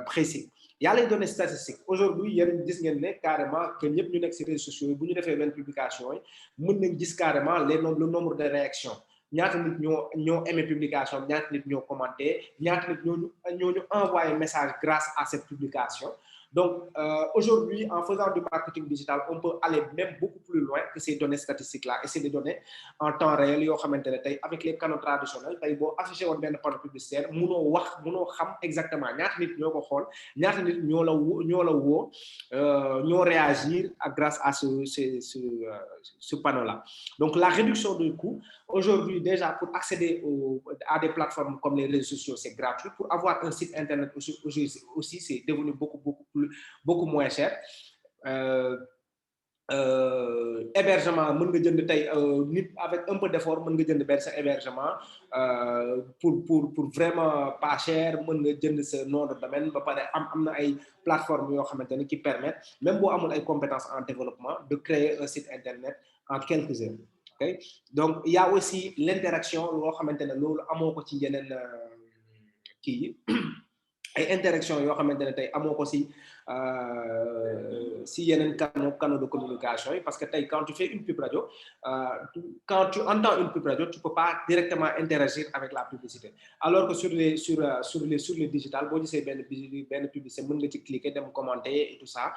précis. Il y a les données statistiques. Aujourd'hui yéen gis ngeen ne carrément que ñëpp ñu nekk ci réseaux sociaux yi bu ñu defee benn publication yi mën nañ gis carrément le nombre de réactions ñaata nit ñoo aimé publication ñaata nit ñoo commenté ñaata nit ñoo ñu envoyé message grâce à cette publication. Donc, aujourd'hui, en faisant du marketing digital, on peut aller même beaucoup plus loin que ces données statistiques-là. Et c'est des données en temps réel, avec les canaux traditionnels, tu as affiché un panneau publicitaire, tu sais exactement ñoo réagir grâce à ce panneau-là. Donc, la réduction de coûts, aujourd'hui, déjà, pour accéder à des plateformes comme les réseaux sociaux, c'est gratuit. Pour avoir un site Internet aussi c'est devenu beaucoup moins cher. Hébergement, avec un peu d'effort, mën nga jënd benn sa hébergement pour vraiment pas cher, mën nga jënd sa nom de domaine ba pare am na ay plateformes yoo xamante ne qui permettent même boo amul ay compétences en développement de créer un site internet en quelques heures. Okay? Donc il y a aussi l'interaction loo xamante ne loolu amoo ko ci yeneen kii ay interaction yoo xamante ne tey amoo ko si yeneen canaux de communication yi parce que tey quand tu fais une pub radio quand tu entends une pub radio tu peux pas directement interagir avec la publicité alors que sur le digital boo gisee benn publicité mën nga ci cliquer dem commenter et tout ça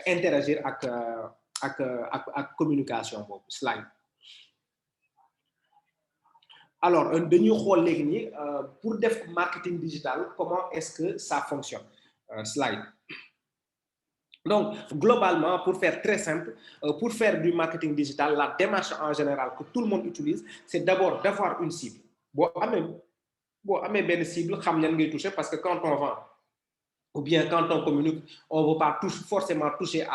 interagir ak communication boobu slide. Alors, dañuy xool léegi nii pour def marketing digital, comment est-ce que ça fonctionne? Slide. Donc, globalement, pour faire très simple, pour faire du marketing digital, la démarche en général que tout le monde utilise, c'est d'abord d'avoir une cible. Bon, amé ben cible, xam ñan ngay toucher parce que quand on vend ou bien quand on communique, on ne veut pas forcément toucher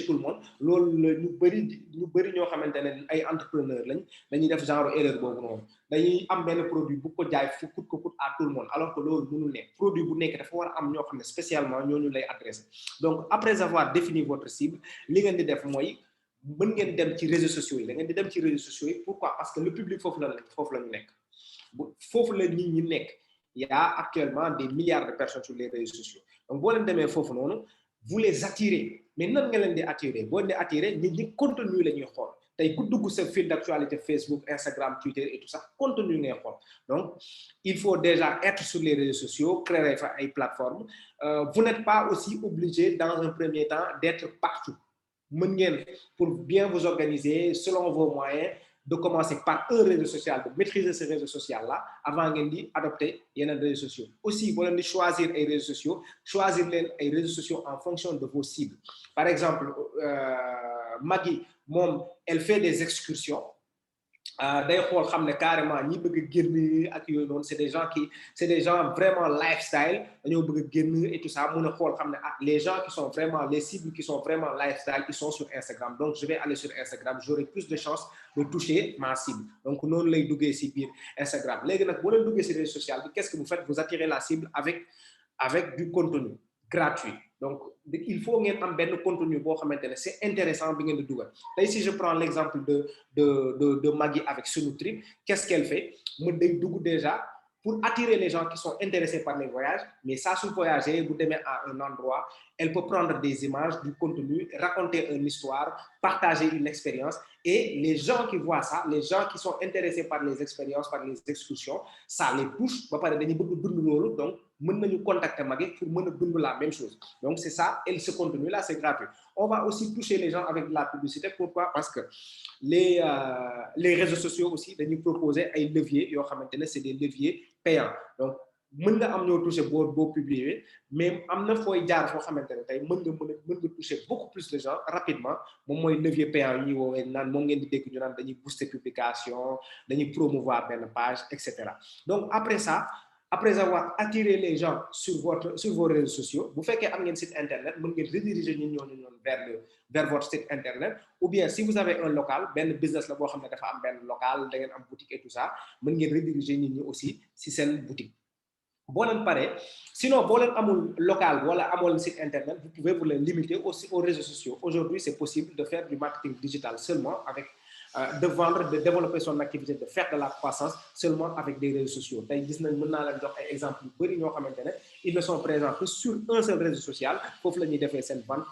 tout le monde. Nous bëri ñoo xamantene ay entrepreneurs lañ dañuy def genre erreur bobu non. Dañuy am ben produit bu ko jaay coûte à tout le monde alors que loolu mënul nekk. Produit bu nekk dafa war am ñoo xamné spécialement ñooñu lay adresser. Donc après avoir défini votre cible, li ngeen di def moy mën ngeen dem ci réseaux sociaux yi. Da ngeen di dem ci réseaux sociaux yi. Pourquoi? Parce que le public fofu la ñu nekk. Fofu la nit ñi nekk. Il y a actuellement des milliards de personnes sur les réseaux sociaux. Donc, vous les attirez. Mais non, vous les attirez. Vous les attirez, vous contenu les gens. Tay ku dugg sa fil d'actualité Facebook, Instagram, Twitter et tout ça, contenu ngay xol. Donc, il faut déjà être sur les réseaux sociaux, créer des plateformes. Vous n'êtes pas aussi obligé dans un premier temps d'être partout. Pour bien vous organiser selon vos moyens, de commencer par un réseau social, de maîtriser ce réseau social-là avant d'adopter les réseaux sociaux. Aussi, vous pouvez choisir les réseaux sociaux, choisir les réseaux sociaux en fonction de vos cibles. Par exemple, Maggie, elle fait des excursions. Day xool xam ne carrément ñi bëgg a génn ak yooyu noonu c'est des gens vraiment lifestyle dañoo bëgg a génn et tout ça mun a xool xam ne les gens qui sont vraiment les cibles qui sont vraiment lifestyle ils sont sur Instagram donc je vais aller sur Instagram j'aurai plus de chances de toucher ma cible donc noonu lay duggee si biir Instagram léegi nag boo leen duggee si réseau social bi qu'est-ce que vous faites vous attirez la cible avec du contenu gratuit. Donc, il faut ngeen am benn contenu boo xamante ne c'est intéressant bi ngeen di dugal. Tey si je prends l'exemple de Maggie avec Sunutrip, qu'est-ce qu'elle fait? Mu day dugg déjà pour attirer les gens qui sont intéressés par les voyages, mais ça su voyager, vous demee à un endroit, elle peut prendre des images, du contenu, raconter une histoire, partager une expérience et les gens qui voient ça, les gens qui sont intéressés par les expériences, par les excursions, ça les touche, ba pare dañuy bëgg dund loolu donc mën nañu contacter Maggie pour mën a dund la même chose. Donc c'est ça, et ce contenu-là, c'est gratuit. On va aussi toucher les gens avec de la publicité. Pourquoi? Parce que les réseaux sociaux aussi, dañuy proposer ay leviers, yoo xamante ne c'est des leviers payants. Donc, mën nga am ñoo toucher boo publier, mais am na fooy jaar foo xamante ne tey mën nga toucher beaucoup plus de gens rapidement. Moom mooy levier payant yi ñuy woowee naan moom ngeen di dégg ñu naan dañuy booster publication, dañuy promouvoir benn page, etc. Donc après ça, après avoir attiré les gens sur vos réseaux sociaux, vous faites un site internet, vous pouvez rediriger vers votre site internet, ou bien si vous avez un local, un business là, vous avez un local, une boutique et tout ça, vous pouvez rediriger aussi si c'est une boutique. Sinon, si vous avez un local ou un site internet, vous pouvez vous les limiter aussi aux réseaux sociaux. Aujourd'hui, c'est possible de faire du marketing digital seulement avec de vendre, de développer son activité, de faire de la croissance seulement avec des réseaux sociaux. Ils ne sont présents que sur un seul réseau social pour faire une vente.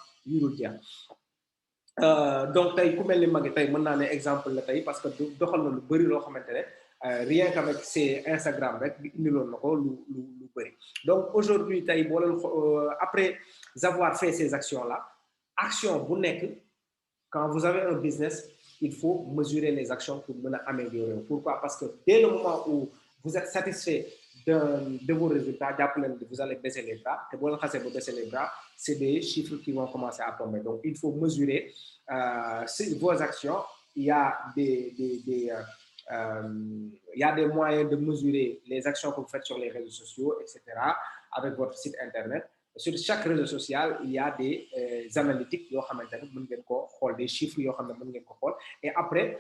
Donc, un exemple parce que rien qu'avec ces Instagram, Donc aujourd'hui après avoir fait ces actions là action bu nekk quand vous avez un business il faut mesurer les actions pour mën a améliorer. Pourquoi? Parce que dès le moment où vous êtes satisfait de vos résultats, vous allez baisser les bras. Et pour baisser les bras, c'est des chiffres qui vont commencer à tomber. Donc, il faut mesurer vos actions. Il y a il y a des moyens de mesurer les actions que vous faites sur les réseaux sociaux, etc., avec votre site internet. Sur chaque réseau social, il y a des analytiques, des chiffres, et après,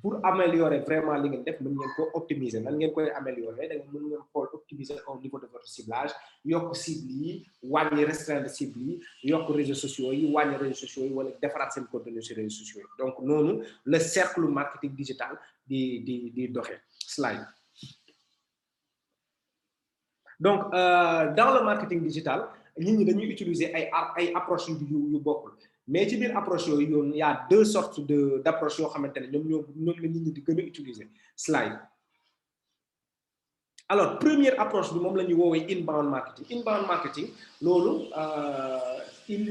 pour améliorer vraiment li ngeen def mën ngeen ko optimiser nan ngeen koy améliorer da ngeen mën ngeen xool optimiser au niveau de votre ciblage yokk cible yi wàññi restreindre cible yi yokk réseaux sociaux yi wàññi réseaux sociaux yi wala defaraat seen contenu sur réseaux sociaux yi donc noonu le cercle marketing digital di doxee slide. Donc dans le marketing digital nit ñi dañuy utiliser ay approches yu bokkul. Mais ci biir approche yooyu il y a deux sortes d'approches yoo xamante ne ñoom la nit ñi di gën a utiliser slide. Alors première approche bi moom la ñuy woowee inbound marketing loolu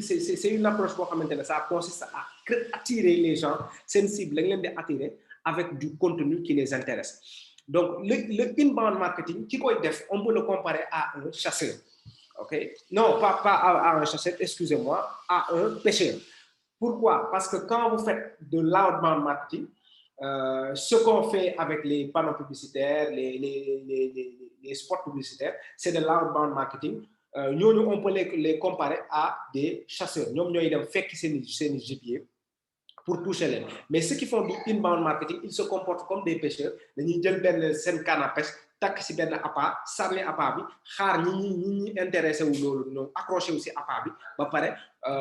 c'est une approche boo xamante ne ça consiste à attirer les gens seen cible lañ leen di attirer avec du contenu qui les intéresse. Donc le inbound marketing ki koy def on peut le comparer à un chasseur. Ok, non, pas à un chasseur, excusez-moi, à un pêcheur. Pourquoi? Parce que quand vous faites de l'outbound marketing, ce qu'on fait avec les panneaux publicitaires, les spots publicitaires, c'est de l'outbound marketing. Nous, on peut les comparer à des chasseurs. Nous, ils font qu'ils gibier pour toucher les. Mais ceux qui font du inbound marketing, ils se comportent comme des pêcheurs. Ils ont une canne à pêche. Tak ci ben appât sànni appât bi xaar ñi intéressé wu loolu ñoom accroché wu ci appât bi ba pare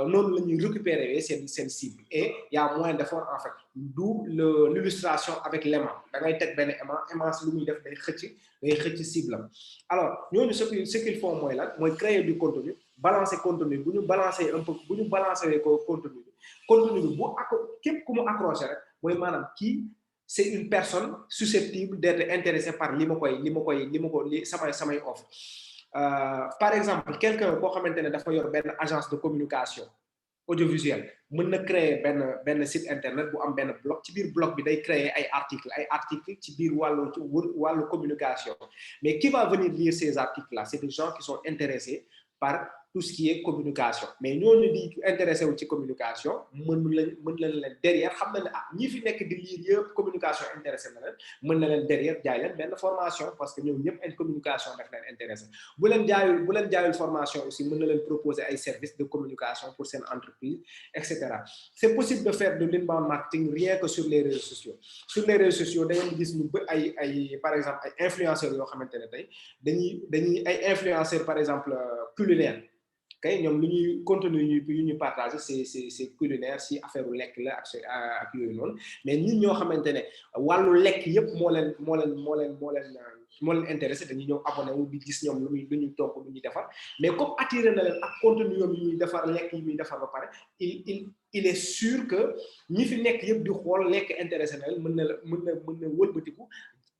noonu la ñuy récupérer seen cible et il y a moins d'effort en fait d'où l'illustration avec l'aimant da ngay teg benn aimant lu muy def day xëcc cible am. Alors ñooñu ce qu'ils font mooy lan mooy créer du contenu balancer contenu bu ñu balancer un peu bu ñu balancer ko contenu bi bu képp ku mu accroché rek mooy maanaam kii c'est une personne susceptible d'être intéressée par samay offre. Par exemple, quelqu'un koo xamante ne dafa yor benn agence de communication audiovisuelle mën na créer benn site internet bu am benn blog ci biir blog bi day créer ay articles ci biir wàllu communication. Mais qui va venir lire ces articles-là? C'est des gens qui sont intéressés par tout ce qui est communication. Mais ñooñu di intéressé wu ci communication mën leen derrière xam na ne ñi fi nekk di lire yëpp communication intéressé na leen mën na leen derrière jaay leen benn formation parce que ñoom ñëpp communication daf leen intéressé bu leen jaayul formation aussi mën na leen proposer ay services de communication pour seen entreprise etc. C'est possible de faire de l'inbound marketing rien que sur les réseaux sociaux. Sur les réseaux sociaux da ngeen gis ñu ay par exemple ay influenceurs yoo xamante ne tey dañuy ay influenceurs par exemple culinaires. Okay, ñoom lu ñuy contenu yu ñu partager c'est culinaire si affaire lekk la ak yooyu noonu mais nit ñoo xamante ne wàllu lekk yëpp moo leen intéressé dañuy ñëw abonné wu di gis ñoom lu ñuy togg lu ñuy defar mais comme attiré na leen ak contenu yoom yi ñuy defar lekk yi muy defar ba pare il est sûr que ñi fi nekk yëpp di xool lekk intéressé na leen mën na wëlbatiku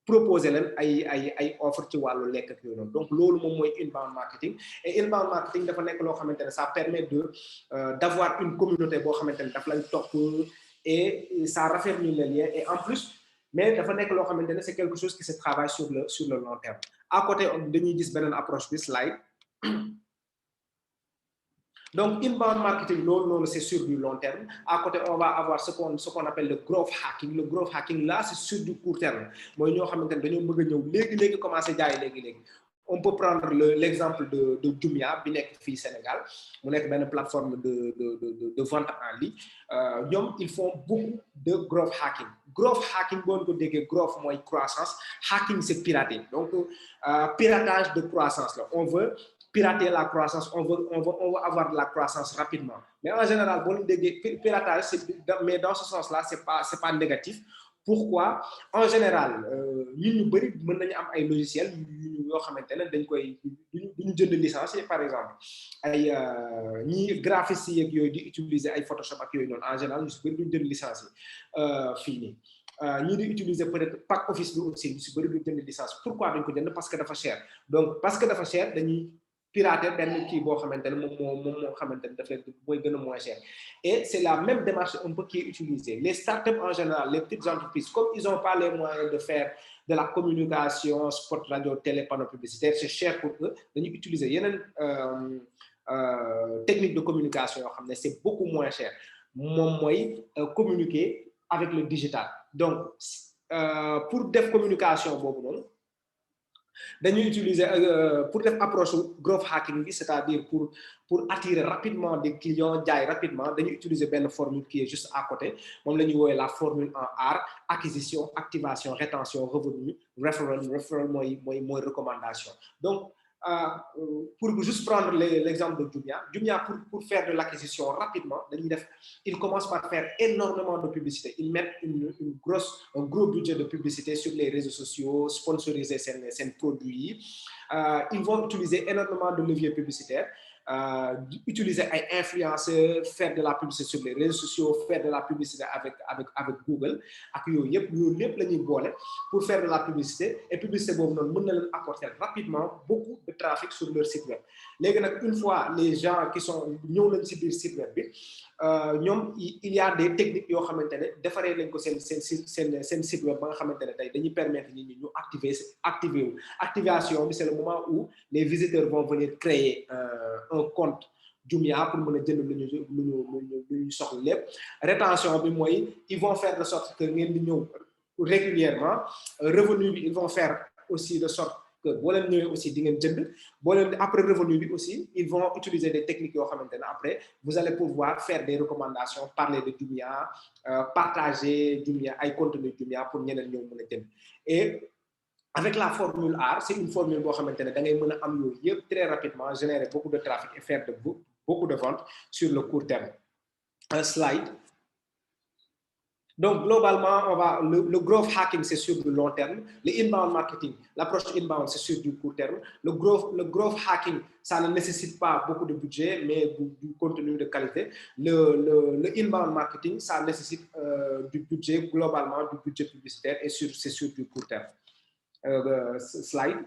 proposer leen ay offre ci wàllu lekk ak yooyu noonu donc loolu moom mooy inbound marketing et inbound marketing dafa nekk loo xamante ne ça permet d'avoir une communauté boo xamante ne daf lay topp et ça raffermit les liens et en plus mais dafa nekk loo xamante ne c'est quelque chose qui se travaille sur le long terme. À côté dañuy gis beneen approche bi slide. Donc, inbound marketing, c'est sur du long terme. À côté, on va avoir ce qu'on appelle le growth hacking. Le growth hacking, là, c'est sur du court terme. On peut prendre l'exemple de Jumia, qui est au Sénégal. On est une plateforme de vente en ligne. Ils font beaucoup de growth hacking. Growth hacking, growth, c'est croissance. Hacking, c'est pirater. Donc, piratage de croissance. Là. On veut pirater la croissance, on veut avoir de la croissance rapidement. Mais en général, bon, piratage, mais dans ce sens-là, c'est pas négatif. Pourquoi? En général, nous avons des logiciels qui ont des licences, par exemple. Les graphistes qui utilisent Photoshop, en général, nous avons des licences finies. ñi di utiliser peut-être pack office bi aussi si bëri du jënd licence pourquoi dañ ko jënd parce que dafa cher donc parce que dafa cher dañuy pirater benn kii boo xamante ne moom moo xamante ne daf leen mooy gën a moins cher et c'est la même démarche un peu qui est utilisée les startups en général les petites entreprises comme ils ont pas les moyens de faire de la communication spot radio télé panneau publicitaire c'est cher pour eux dañuy utiliser yeneen technique de communication yoo xam ne c'est beaucoup moins cher moom mooy communiquer avec le digital donc pour def communication boobu noonu dañuy utiliser pour def approche growth hacking bi c'est-à-dire pour attirer rapidement des clients jaay rapidement dañuy utiliser benn formule qui est juste à côté moom la ñuy woowee la formule en R acquisition activation rétention revenu referral mooy recommandation donc pour juste prendre l'exemple de Jumia pour faire de l'acquisition rapidement ils commencent par faire énormément de publicité ils mettent un gros budget de publicité sur les réseaux sociaux sponsoriser ces produits ils vont utiliser énormément de leviers publicitaires utiliser ay influenceurs faire de la publicité sur les réseaux sociaux faire de la publicité avec Google ak yooyu yëpp la ñuy boole pour faire de la publicité et publicité boobu noonu mën na leen apporter rapidement beaucoup de trafic sur leur site web léegi nag une fois les gens qui sont ñëw nañ ci biir site web bi ñoom il y a des techniques yoo xamante ne defaree nañ ko seen site web ba nga xamante ne tey dañuy permettre nit ñi ñu activer wu activation bi c'est le moment où les visiteurs vont venir créer un compte Jumia pour mën a jënd lu ñu soxla lépp rétention bi mooy ils vont faire de sorte que ngeen di ñëw régulièrement revenu bi ils vont faire aussi de sorte que boo leen ñëwee aussi di ngeen jënd boo leen après revenu bi aussi ils vont utiliser des techniques yoo xamante ne après vous allez pouvoir faire des recommandations parler de Jumia partager Jumia ay contenu Jumia pour ñeneen ñëw mën a jënd et avec la formule R c'est une formule boo xamante ne da ngay mën a am yooyu yëpp très rapidement générer beaucoup de trafic et faire beaucoup de ventes sur le court terme un slide. Donc, globalement, le growth hacking, c'est sur du long terme. Le inbound marketing, l'approche inbound, c'est sur du court terme. Le growth hacking, ça ne nécessite pas beaucoup de budget, mais du contenu de qualité. Le inbound marketing, ça nécessite du budget, globalement, du budget publicitaire, et c'est sur du court terme. Slide.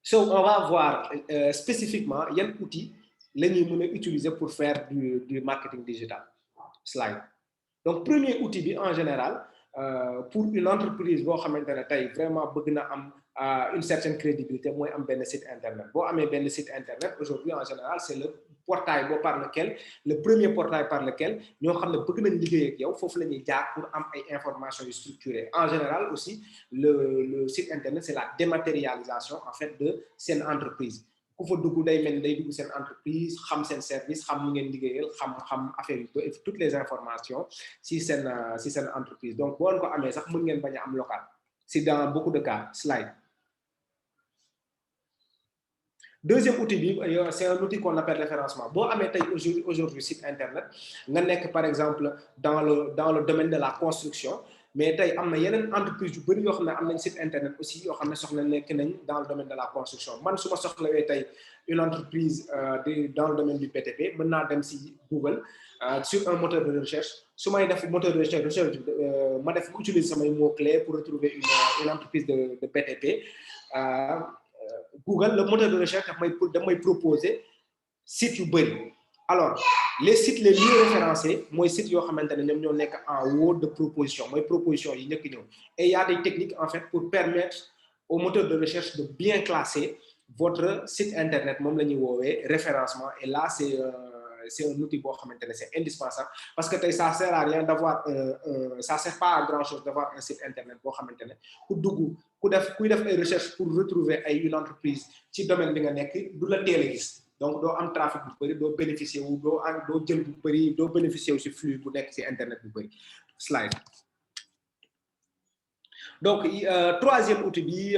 So, on va voir spécifiquement, il y a un outil que nous utiliser pour faire du marketing digital. Slide. Donc, premier outil en général, pour une entreprise, vraiment une certaine crédibilité, moi, un site internet. Bon, un site internet, aujourd'hui, en général, c'est le portail par lequel, le premier portail par lequel, nous avons pour avoir des informations structurées. En général, aussi, le site internet, c'est la dématérialisation, en fait, de cette entreprise. Ku fa dugg day mel day dugg seen entreprise xam seen service xam nu ngeen liggéeyal xam affaire yi toutes les informations si seen entreprise donc boo leen ko amee sax mën ngeen bañ a am local c'est dans beaucoup de cas. Slide. Deuxième outil c'est un outil qu'on appelle référencement boo amee tey aujourd'hui site internet nga nekk par exemple dans le domaine de la construction mais tey am na yeneen entreprise yu bëri yoo xam ne am nañ site internet aussi yoo xam ne soxla nekk nañ dans le domaine de la construction man su ma soxlawee tey une entreprise dans le domaine du BTP mën naa dem si Google sur un moteur de recherche su may def moteur de recherche ma def utiliser samay mots-clés pour retrouver une entreprise de BTP Google le moteur de recherche daf may proposer site yu bëri. Alors, les sites les mieux référencés, moi, sites yoo xamante ne ñoom ñoo nekk en haut de proposition, mooy proposition yi njëkk ñëw. Et il y a des techniques en fait pour permettre au moteur de recherche de bien classer votre site internet, moom la ñuy woowee référencement. Et là, c'est un outil boo xamante ne c'est indispensable parce que tey ça sert à rien d'avoir ça sert pas à grand chose d'avoir un site internet boo xamante ne kuy def ay recherche pour retrouver une entreprise ci domaine bi nga nekk du la teel a gis. Donc, doo am trafic bu bëri doo bénéficier wu doo jël bu bëri doo bénéficier wu si flux bu nekk si internet bu bëri. Slide. Donc, troisième outil bi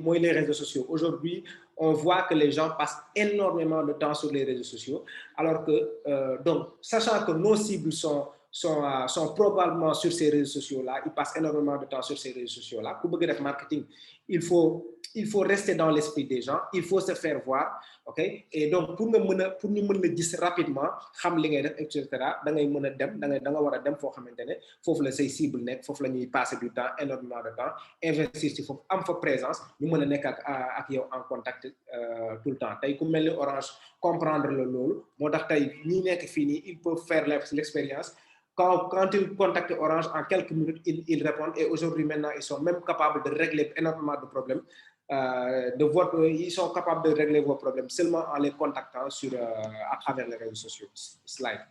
mooy les réseaux sociaux. Aujourd'hui, on voit que les gens passent énormément de temps sur les réseaux sociaux, alors que donc sachant que nos cibles sont sont probablement sur ces réseaux sociaux-là. Ils passent énormément de temps sur ces réseaux sociaux-là. Pour bëgg def marketing, il faut rester dans l'esprit des gens, il faut se faire voir, ok? Et donc pour ñu mën la gis rapidement, xam li ngay def, etc. da ngay mën a dem da nga war a dem foo xamante ne foofu la say cible nekk, foofu la ñuy passer du temps, énormément de temps, investir ci foofu am fa présence, ñu mën a nekk ak yow en contact tout le temps. Tey ku mel ni Orange comprendre la loolu, moo tax tey ñi nekk fii nii ils peuvent faire l'expérience. Quand ils contactent Orange, en quelques minutes, ils répondent. Et aujourd'hui, maintenant, ils sont même capables de régler énormément de problèmes. Ils sont capables de régler vos problèmes seulement en les contactant à travers les réseaux sociaux. Slide.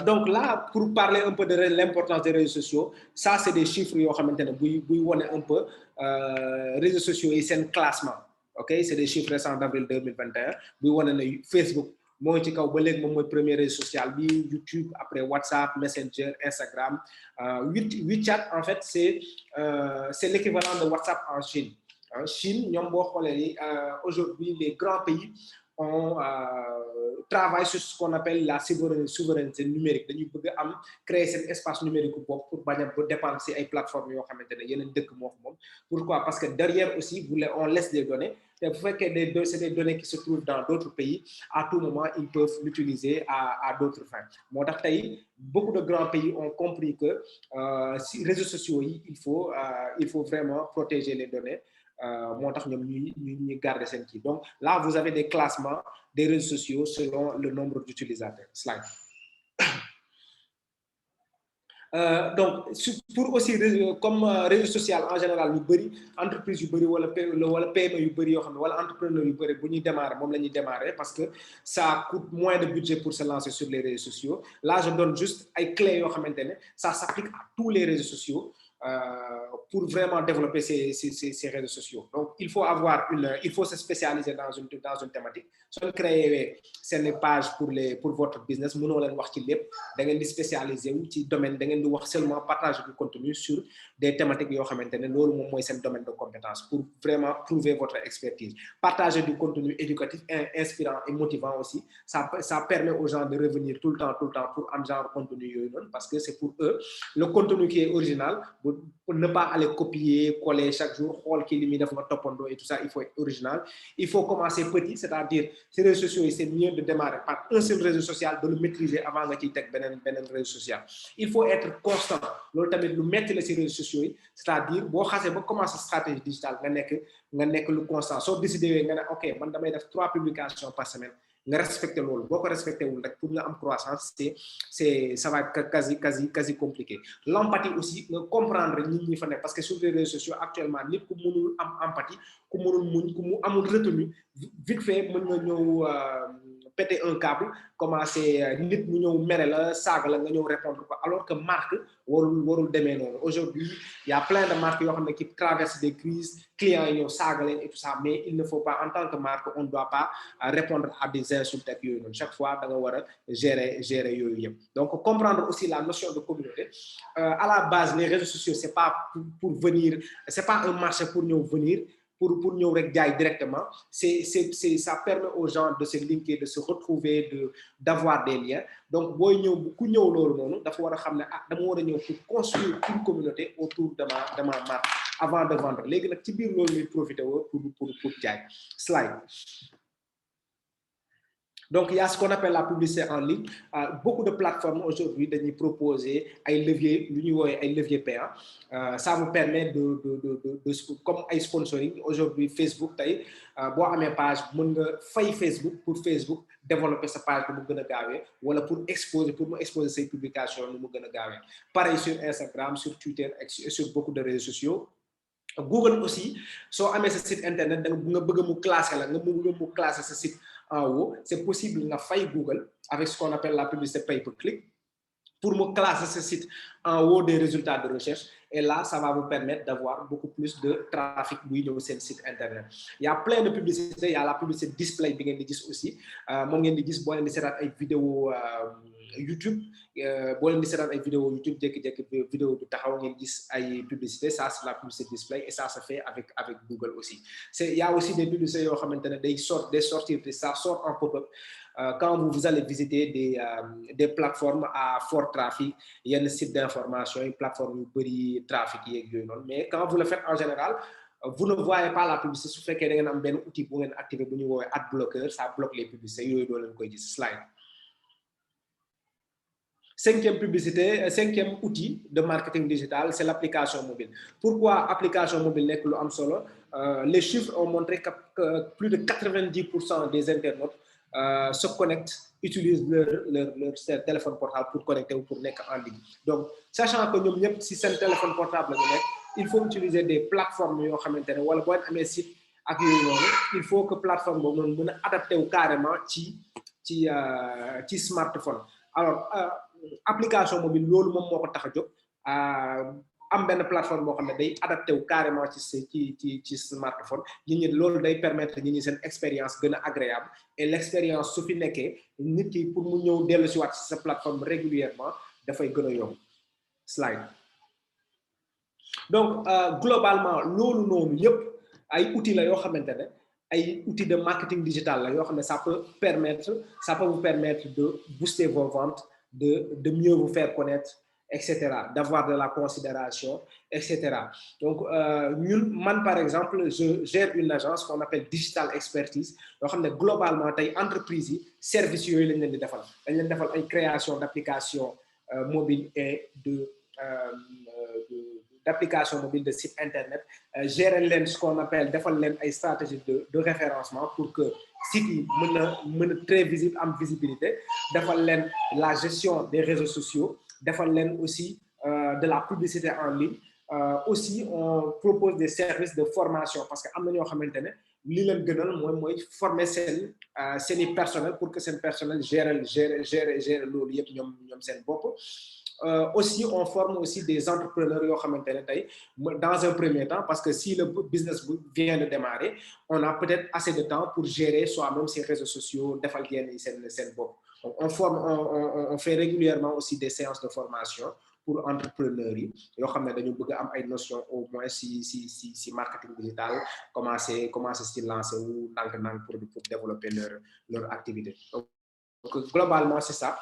Donc là, pour parler un peu de l'importance des réseaux sociaux, ça, c'est des chiffres qui vont un peu réseaux sociaux et c'est un classement. Okay? C'est des chiffres récents d'avril 2021. Facebook. Moi, ci kaw ba léegi moom mooy premier réseau social bi, YouTube, après WhatsApp, Messenger, Instagram. WeChat, en fait, c'est l'équivalent de WhatsApp en Chine. En Chine, aujourd'hui, les grands pays travaillent sur ce qu'on appelle la souveraineté numérique. Dañuy bëgg am créer cet espace numérique pour bañ a dépendre ci ay plateformes yoo xamante ne yeneen dëkk moo fa moom. Pourquoi? Parce que derrière aussi, on laisse des données. Et vous faites que c'est des données qui se trouvent dans d'autres pays, à tout moment, ils peuvent l'utiliser à d'autres fins. Beaucoup de grands pays ont compris que si réseaux sociaux, il faut vraiment protéger les données. Garder celles qui. Donc là, vous avez des classements des réseaux sociaux selon le nombre d'utilisateurs. Slide. Donc pour aussi comme réseau social en général yu bëri entreprise yu bëri wala PME yu bëri yoo xam ne wala entrepreneur yu bëri bu ñuy démarrer moom la ñuy démarrer parce que ça coûte moins de budget pour se lancer sur les réseaux sociaux. Là je donne juste ay clés yoo xamante ne ça s'applique à tous les réseaux sociaux pour vraiment développer ces réseaux sociaux. Donc il faut se spécialiser dans une thématique. Si vous créez une page pour votre business, vous pouvez voir qu'il est spécialisé dans le domaine, vous pouvez seulement partager du contenu sur des thématiques qui sont le domaine de compétence pour vraiment prouver votre expertise. Partager du contenu éducatif, inspirant et motivant aussi, ça permet aux gens de revenir tout le temps pour un genre de contenu parce que c'est pour eux le contenu qui est original. Pour ne pas aller copier, coller chaque jour, et tout ça, il faut être original. Il faut commencer petit, c'est-à-dire ces réseaux sociaux, c'est mieux de démarrer par un seul réseau social, de le maîtriser avant de quitter un réseau social. Il faut être constant. Le mettre les réseaux sociaux, c'est-à-dire, si vous commencez une stratégie digitale, vous êtes le constant. Sauf décider, ok, je vais faire 3 publications par semaine. Nga respecter loolu boo ko respecté wul rek pour nga am croissance ça va être quasi compliqué. L'empathie aussi nga comprendre nit ñi fa nekk parce que sur les réseaux sociaux actuellement nit ku mënul am empathie ku mënul muñ ku mu amul retenu vite fait mën nga ñëw péter un câble commencer nit mu ñëw mere la saaga la nga ñëw répondre quoi alors que marque warul demee noonu. Aujourd'hui il y a plein de marques yoo xam ne qui traversent des crises, clients yi ñëw saaga leen et tout ça, mais il ne faut pas en tant que marque on ne doit pas répondre à des insultes ak yooyu noonu. Chaque fois da nga war a gérer yooyu yëpp. Donc comprendre aussi la notion de communauté. À la base les réseaux sociaux c'est pas pour venir, c'est pas un marché pour ñëw venir pour ñëw rek jaay directement. Ça permet aux gens de se linker, de se retrouver, d'avoir des liens. Donc booy ñëw ku ñëw loolu noonu dafa war a xam ne dama war a ñëw pour construire une communauté autour de ma marque avant de vendre. Léegi nag ci biir loolu ñuy profiter pour jaay. Slide. Donc, il y a ce qu'on appelle la publicité en ligne. Beaucoup de plateformes aujourd'hui de proposer un levier payant. Ça vous permet de comme un sponsoring. Aujourd'hui, Facebook, si vous avez une page, vous pouvez Facebook pour Facebook développer sa page ou pour exposer ses publications. Pareil sur Instagram, sur Twitter et sur beaucoup de réseaux sociaux. Google aussi, si vous avez un site internet, vous pouvez classer ce site en haut. C'est possible de faire Google avec ce qu'on appelle la publicité pay-per-click pour me classer ce site en haut des résultats de recherche. Et là, ça va vous permettre d'avoir beaucoup plus de trafic sur ce site internet. Il y a plein de publicités. Il y a la publicité display aussi. Vous avez des vidéos YouTube boo leen di seetaan ay vidéo YouTube jékki-jékki vidéo bi taxaw ngeen gis ay publicité, ça c'est la publicité display et ça se fait avec Google aussi. Il y a aussi des publicités yoo xamante ne day sortir, ça sort en pop-up quand vous allez visiter des plateformes à fort trafic, yenn site d'information, une plateforme yu bëri trafic yeeg yooyu noonu, mais quand vous le faites en général, vous ne voyez pas la publicité. Su fekkee da ngeen am benn outil bu ngeen activé bu ñu woowee ad blocker, ça bloque les publicités yooyu doo leen koy gis. Slide. Cinquième outil de marketing digital, c'est l'application mobile. Pourquoi application mobile nekk lu am solo? Les chiffres ont montré que plus de 90% des internautes se connectent, utilisent leur téléphone portable pour connecter ou pour nekk en ligne. Donc, sachant que ñoom ñëpp si seen téléphone portable la ñu nekk, il faut utiliser des plateformes yoo xamante ne wala boo amee site ak yooyu noonu, il faut que plateforme boobu noonu mën a adapté wu carrément ci smartphone. Alors application mobile loolu moom moo ko tax a jóg am benn plateforme boo xam ne day adapté wu carrément ci smartphone nit ñi loolu day permettre nit ñi seen expérience gën a agréable et l'expérience su fi nekkee nit ki pour mu ñëw dellu si waat ci sa plateforme régulièrement dafay gën a yomb. Slide. Donc globalement loolu noonu yëpp ay outils la yoo xamante ne ay outils de marketing digital la yoo xam ne ça peut vous permettre de booster vos ventes, de mieux vous faire connaître, etc., d'avoir de la considération, etc. Donc man par exemple je gère une agence qu'on appelle Digital Expertise yoo xam ne globalement tey entreprise yi services yooyu lañ leen di defal dañ leen defal ay création d'application mobile et d'application mobile de site internet, gérer leen ce qu'on appelle defal leen ay stratégie de référencement pour que site yi mën a très visible, am visibilité, defal leen la gestion des réseaux sociaux, defal leen aussi de la publicité en ligne. Aussi on propose des services de formation parce que am na ñoo xamante ne li leen gënal mooy former seen personnel pour que seen personnel gérer loolu yëpp ñoom seen bopp. Aussi on forme aussi des entrepreneurs yoo xamante ne tey dans un premier temps parce que si le business vient de démarrer on a peut-être assez de temps pour gérer soi-même ses réseaux sociaux defal yenn yi seen bopp. On fait régulièrement aussi des séances de formation pour entrepreneurs yi yoo xam ne dañu bëgg am ay notions au moins si marketing digital commencer si lancer wu ndànk pour développer leur activité. Donc globalement c'est ça.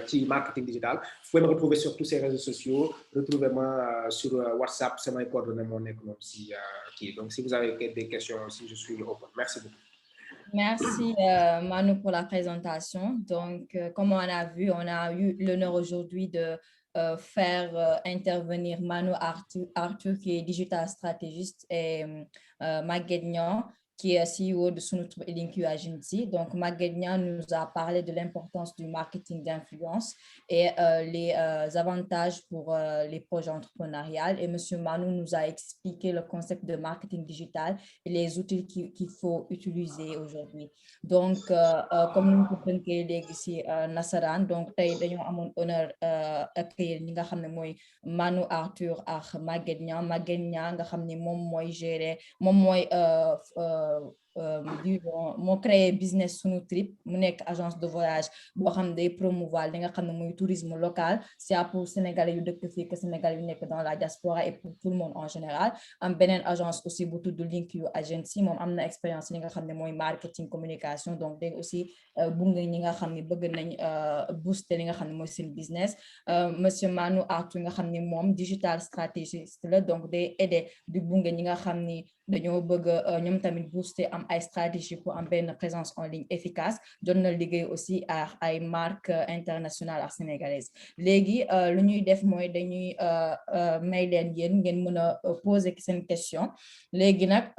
Ci marketing digital. Vous pouvez me retrouver sur tous ces réseaux sociaux. Retrouvez-moi sur WhatsApp, c'est mes coordonnées, mon nom si donc si vous avez des questions aussi, je suis open. Merci beaucoup. Merci Manu pour la présentation. Donc comme on a vu, on a eu l'honneur aujourd'hui de faire intervenir Manu Arthur qui est digital stratégiste et Maguette Niang qui est CEO de Sunutu LinkedIn Agency. Donc, Maguette Niang nous a parlé de l'importance du marketing d'influence et les avantages pour les projets entrepreneuriaux. Et Monsieur Manu nous a expliqué le concept de marketing digital et les outils qu'il faut utiliser aujourd'hui. Donc, comme nous comprenons ici Nassaran, donc tey dañoo amoon honneur accueillir ñi nga xam ne mooy Manu Arthur ak Maguette Niang nga xam ne moom mooy gérer moom mooy moo créé business Sunu Trip mu nekk agence de voyage boo xam ne day promouvoir li nga xam ne mooy tourisme local c'est pour Sénégalais yu dëkk fii que Sénégalais yu nekk dans la diaspora et pour tout le monde en général. Am beneen agence aussi bu tudd LinkedIn Agency moom am na expérience li nga xam ne mooy marketing communication donc day aussi bunge ñi nga xam ne bëgg nañ booster li nga xam ne mooy seen business. Monsieur Manu Arthur nga xam ne moom digital stratégiste la donc day aider di bunge ñi nga xam ni dañoo bëgg ñoom tamit booster am ay stratégie pour am benn présence en ligne efficace jot na liggéey aussi ak ay marques internationales ak sénégalaises. Léegi lu ñuy def mooy dañuy may leen yéen ngeen mën a poser seen question. Léegi nag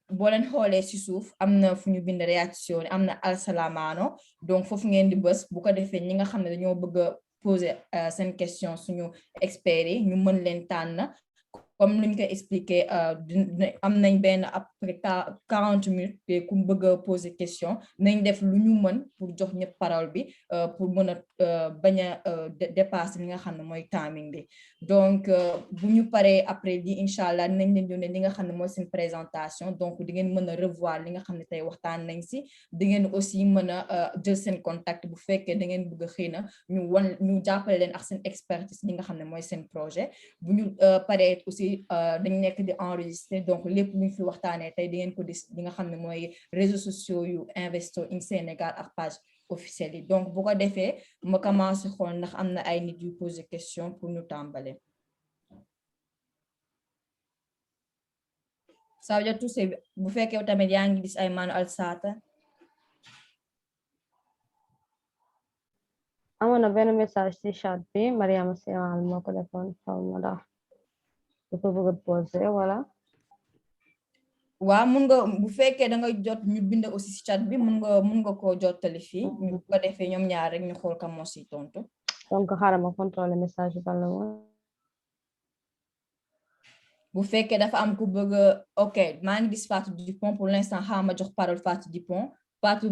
boo leen xoolee ci suuf am na fu ñu bind réaction am na alsalamano donc foofu ngeen di bës bu ko defee ñi nga xam ne dañoo bëgg a poser seen question suñu experts yi ñu mën leen tànn comme ni ñu ko expliqué am nañ benn après 40 minutes te ku bëgg a poser question nañ def lu ñu mën pour jox ñëpp parole bi pour mën a bañ a dépasser li nga xam ne mooy timing bi donc bu ñu paree après di incha allah nañ leen yónnee li nga xam ne mooy seen présentation donc di ngeen mën a revoir li nga xam ne tey waxtaan nañ si di ngeen aussi mën a jël seen contact bu fekkee da ngeen bëgg a xëy na ñu jàppale leen ak seen expertise li nga xam ne mooy seen projet bu ñu paree aussi dañ nekk di enregistrer donc lépp lu ñu fi waxtaanee tey di ngeen ko dis li nga xam ne mooy réseaux sociaux yu Investo in Sénégal ak page officielle yi donc bu ko defee ma commencé xool ndax am na ay nit yu poser question pour ñu tàmbale Sawja Tousé bu fekkee tamit yaa ngi gis ay manu alsata amoon na benn message ci chat bi Mariama Simal moo ko defoon xaw ma dax dafa bëgg a poser wala waaw mun nga bu fekkee da nga jot ñu bind aussi ci chat bi mun nga koo jottali fii ñu ko defee ñoom ñaar rek ñu xool kam moo si tontu donc xaaral ma contrôler message bi ban la woon bu fekkee dafa am ku bëgg ok maa ngi gis Fatou Dupont pour l'instant xaaral ma jox parole Fatou Dupont Fatou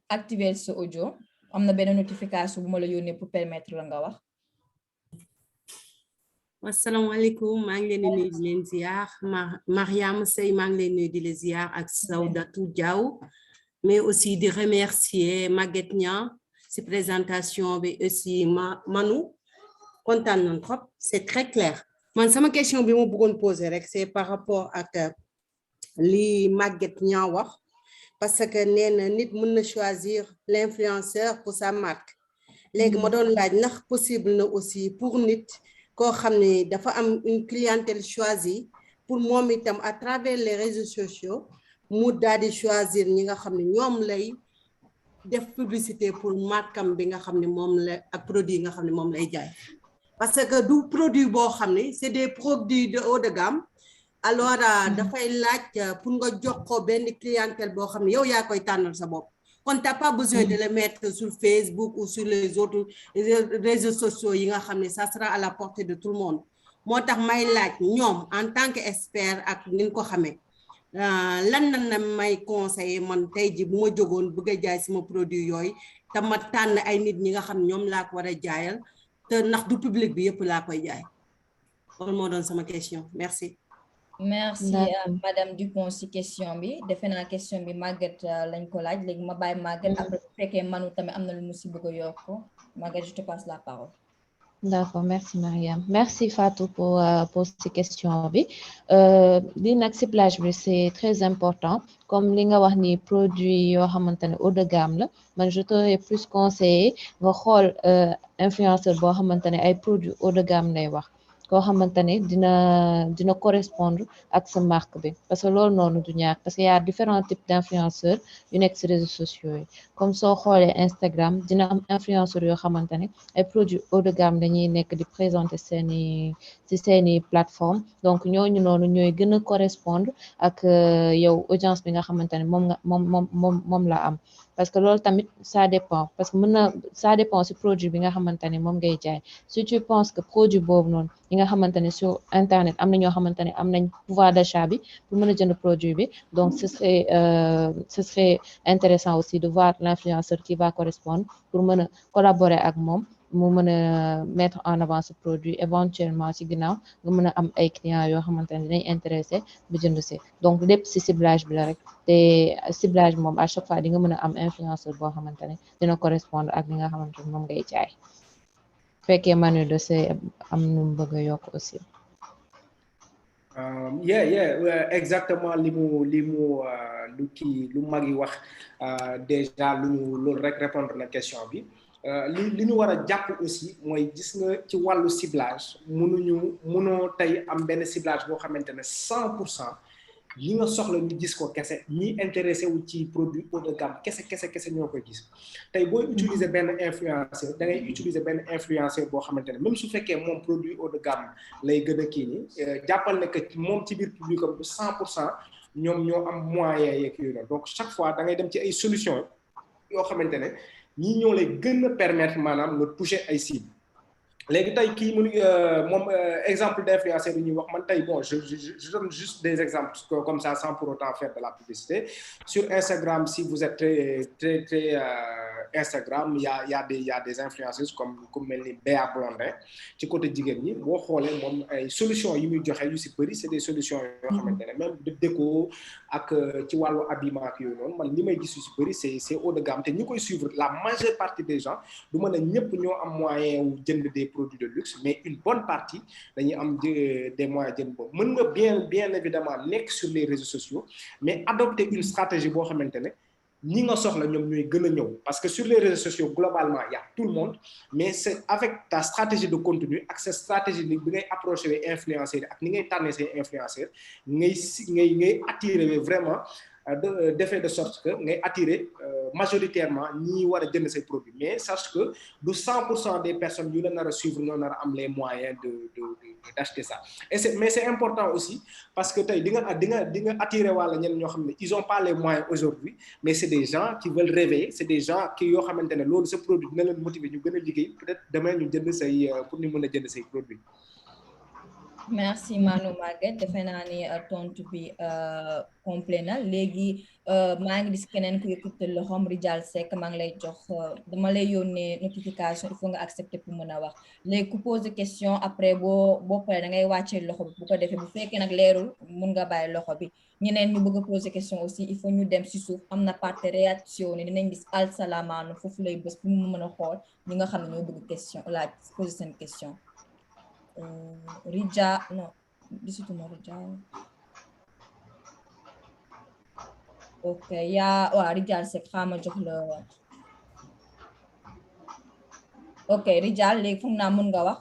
activer sa audio am na benn notification bu ma la yónnee pour permettre la nga wax asalaamaaleykum maa ngi leen di nuyu di leen ziar Mariama Sey maa ngi leen nuyu di leen ziar ak Saudatou Diaw mais aussi di remercier Maguette Niang ci présentation bi aussi Manu kontaan nañ trop c'est très clair man sama question bi ma bëggoon poser rek c'est par rapport ak li Maguette Niang wax parce que nee na nit mën na choisir l'influenceur pour sa marque léegi ma doon laaj ndax possible na aussi pour nit koo xam ne dafa am une clientèle choisie pour moom itam à travers les réseaux sociaux mu daal di choisir ñi nga xam ne ñoom lay def publicité pour markam bi nga xam ne moom la ak produit yi nga xam ne moom lay jaay parce que du produit boo xam ne c'est des produits de haut de gamme alors dafay laaj pour nga jox ko benn clientèle boo xam ne yow yaa koy tànnal sa bopp kon t'as pas besoin de le mettre sur Facebook ou sur les autres réseaux sociaux yi nga xam ne ça sera à la portée de tout le monde moo tax may laaj ñoom en tant que expert ak ni ñu ko xamee lan na may conseiller man tey ji bu ma jógoon bëgg a jaay sama produit yooyu te ma tànn ay nit ñi nga xam ne ñoom laa ko war a jaayal te ndax du public bi yëpp laa koy jaay loolu moo doon sama question merci. merci madame Dupont si question bi defe naa question bi Maguette lañ ko laaj léegi ma bàyyi Maguette après bu fekkee Manu tamit am na lu mu si bëgg a yokk Maguette je te passe la parole. D'accord, merci Mariam. Merci Fatou pour ces questions bi li nag ciblage bi c'est très important comme li nga wax ni produit yoo xamante ne haut de gamme la man je t'aurais plus conseillé nga xool influenceur boo xamante ne ay produits haut de gamme lay wax koo xamante ne dina correspondre ak sa marque bi parce que loolu noonu du ñaar parce que y a différents types d'influenceurs yu nekk ci réseaux sociaux yi comme soo xoolee Instagram dina am influenceurs yoo xamante ne ay produits haut de gamme dañuy nekk di présenter seeni plateforme donc ñooñu noonu ñooy gën a correspondre ak yow audience bi nga xamante ne moom la am parce que loolu tamit ça dépend parce que ça dépend ci produit bi nga xamante ne moom ngay jaay si tu penses que produit boobu noonu yi nga xamante ne sur internet am na ñoo xamante ne am nañ pouvoir d'achat bi pour mën a jënd produit bi donc ce serait intéressant aussi de voir l'influenceur qui va correspondre pour mën a collaborer ak moom mu mën a mettre en avant ce produit éventuellement ci ginnaaw nga mën a am ay clients yoo xamante ne dinañ intéressé bu jënd si donc lépp ci ciblage bi la rek te ciblage moom à chaque fois di nga mën a am influenceur boo xamante ne dina correspondre ak li nga xamante ne moom ngay jaay fekkee Manu Dossé am nu mu bëgg a yokk aussi. Exactement li mu mag yi wax déjà loolu rek répondre na question bi li ñu war a jàpp aussi mooy gis nga ci wàllu ciblage mënoo tey am benn ciblage boo xamante ne 100% li nga soxla ñu gis ko kese ñi intéressé wu ci produit haut de gamme kese ñoo koy gis tey booy utiliser benn influenceur da ngay utiliser benn influenceur boo xamante ne même su fekkee moom produit haut de gamme lay gën a kii ni jàppal ne que moom ci biir public am 100% ñoom ñoo am moyen yeeg yooyu noonu donc chaque fois da ngay dem ci ay solutions yoo xamante ne ñii ñoo lay gën a permettre maanaam nga toucher ay cibles léegi tey kii mu exemple d'influenceur yi ñuy wax man tey bon je donne juste des exemples comme ça sans pour autant faire de la publicité sur Instagram. Si vous êtes très Instagram, il y a des influenceuses comme mel ni Béa Blondin ci côté jigéen ñi boo xoolee moom ay solutions yi muy joxe yu si bëri c'est des solutions yoo xamante ne même de déco ak ci wàllu habillement ak yooyu noonu man li may gis yu si bëri c'est haut de gamme te ñi koy suivre la majeure partie des gens du mën a ñëpp ñoo am moyen wu jënd des produits de luxe, mais une bonne partie dañuy am des moyens jënd boobu mën nga bien évidemment nekk sur les réseaux sociaux mais adopter une stratégie boo xamante ne ñi nga soxla ñoom ñooy gën a ñëw parce que sur les réseaux sociaux globalement il y a tout le monde, mais c'est avec ta stratégie de contenu ak sa stratégie bi ngay approcher influenceurs ak ni ngay tànnee say influenceurs ngay attirer vraiment d'effet de sorte que ngay attirer majoritairement ñi war a jënd say produits, mais sache que du 100% des personnes yu la nar a suivre ñoo nar a am les moyens d'acheter ça. Mais c'est important aussi parce que tey di nga attirer wala ñenn ñoo xam ne ils ont pas les moyens aujourd'hui, mais c'est des gens qui veulent réveiller, c'est des gens qui yoo xamante ne loolu sa produit dina leen motiver ñu gën a liggéey peut-être demain ñu jënd say pour ñu mën a jënd say produits. Merci Manu Maguette defe naa ni tontu bi complet na léegi maa ngi gis keneen ku yëkkati loxoom Rijal Seck maa ngi lay jox dama lay yónnee notification il faut nga accepter pour mën a wax léegi ku pose question après boo paree da ngay wàccee loxo bi bu ko defee bu fekkee nag leerul mun nga bàyyi loxo bi ñeneen ñu bëgg a poser question aussi il faut ñu dem si suuf am na partie réaction ni dinañ gis al salamaanu foofu lay bës pour mu mën a xool ñi nga xam ne ñoo bëgg question laaj poser seen question. Rija no gisutuma Rija ok yaa waa Rijal Seck xaama jox la ok Rijal léegi foog naa mën nga wax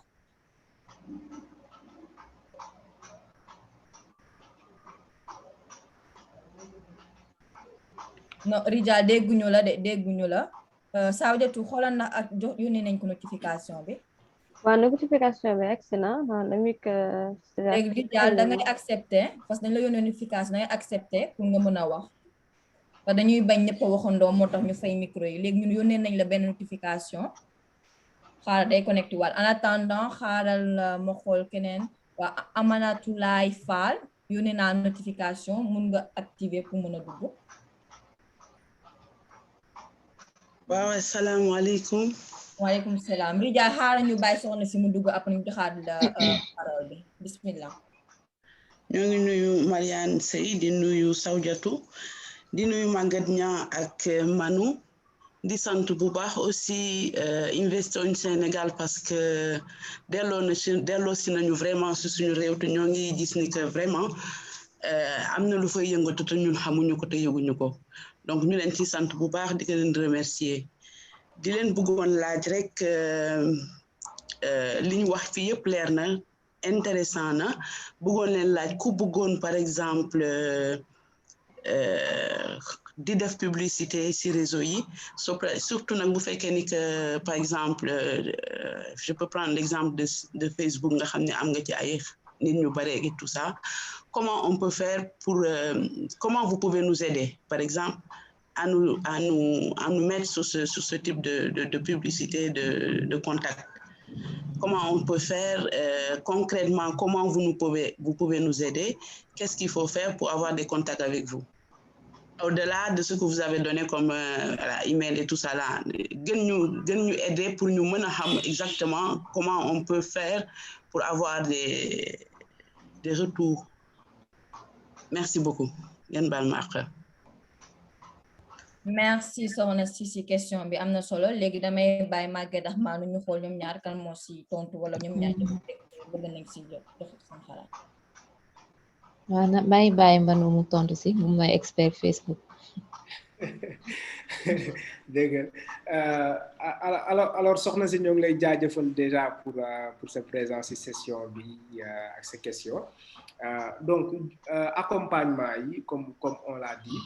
non Rijal dégguñu la Sawjatu xoolal na ak jox yónnee nañ ko notification bi waaw notification bi excellent léegi Rijal da ngay accepter parce que dañ la yónnee notification da ngay accepter pour nga mën a wax parce que dañuy bañ ñëpp a waxandoo moo tax ñu fay micro yi léegi ñun yónnee nañ la benn notification xaaral day connecté waat en attendant xaaral ma xool keneen waa Amanatulaay Fall yónnee naa notification mun nga activer pour mën a dugg. waaw asalaamaaleykum. waaleykum salaam Rijal xaaral ñu bàyyi soxna si mu dugg après ñu joxaat la parole bi bismillah. ñoo ngi nuyu Mariane Sey di nuyu Sawjatu di nuyu Maguette Niang ak Manu di sant bu baax aussi Investor Sénégal parce que delloo si nañu vraiment si suñu réew te ñoo ngi gis ni que vraiment am na lu fay yëngatu te ñun xamuñu ko te yëguñu ko donc ñu leen ci sant bu baax di leen remercier di leen bëggoon laaj rek li ñu wax fii yëpp leer na intéressant na bëggoon leen laaj ku bëggoon par exemple di def publicité ci réseau yi surtout nag bu fekkee ni que par exemple je peux prendre l'exemple de Facebook nga xam ne am nga ci ay nit ñu bare et tout ça comment on peut faire pour comment vous pouvez nous aider par exemple à nous mettre sur ce type de publicité de contact. Comment on peut faire concrètement, comment vous pouvez nous aider, qu'est-ce qu'il faut faire pour avoir des contacts avec vous. Au-delà de ce que vous avez donné comme email et tout ça là, gën ñu aider pour ñu mën a xam exactement comment on peut faire pour avoir des retours. Merci beaucoup. Ngeen baal ma àq. merci soxna si question bi am na solo léegi damay bàyyi Maguette ak Manu ñu xool ñoom ñaar kan moo si tontu wala ñoom ñaar bëgg nañ si jox seen xalaat. waaw may bàyyi Manu mu tontu si moom mooy expert Facebook. dégg nga alors soxna si ñoo ngi lay jaajëfal déjà pour sa présence ci session bi ak sa question donc accompagnement yi comme on l'a dit.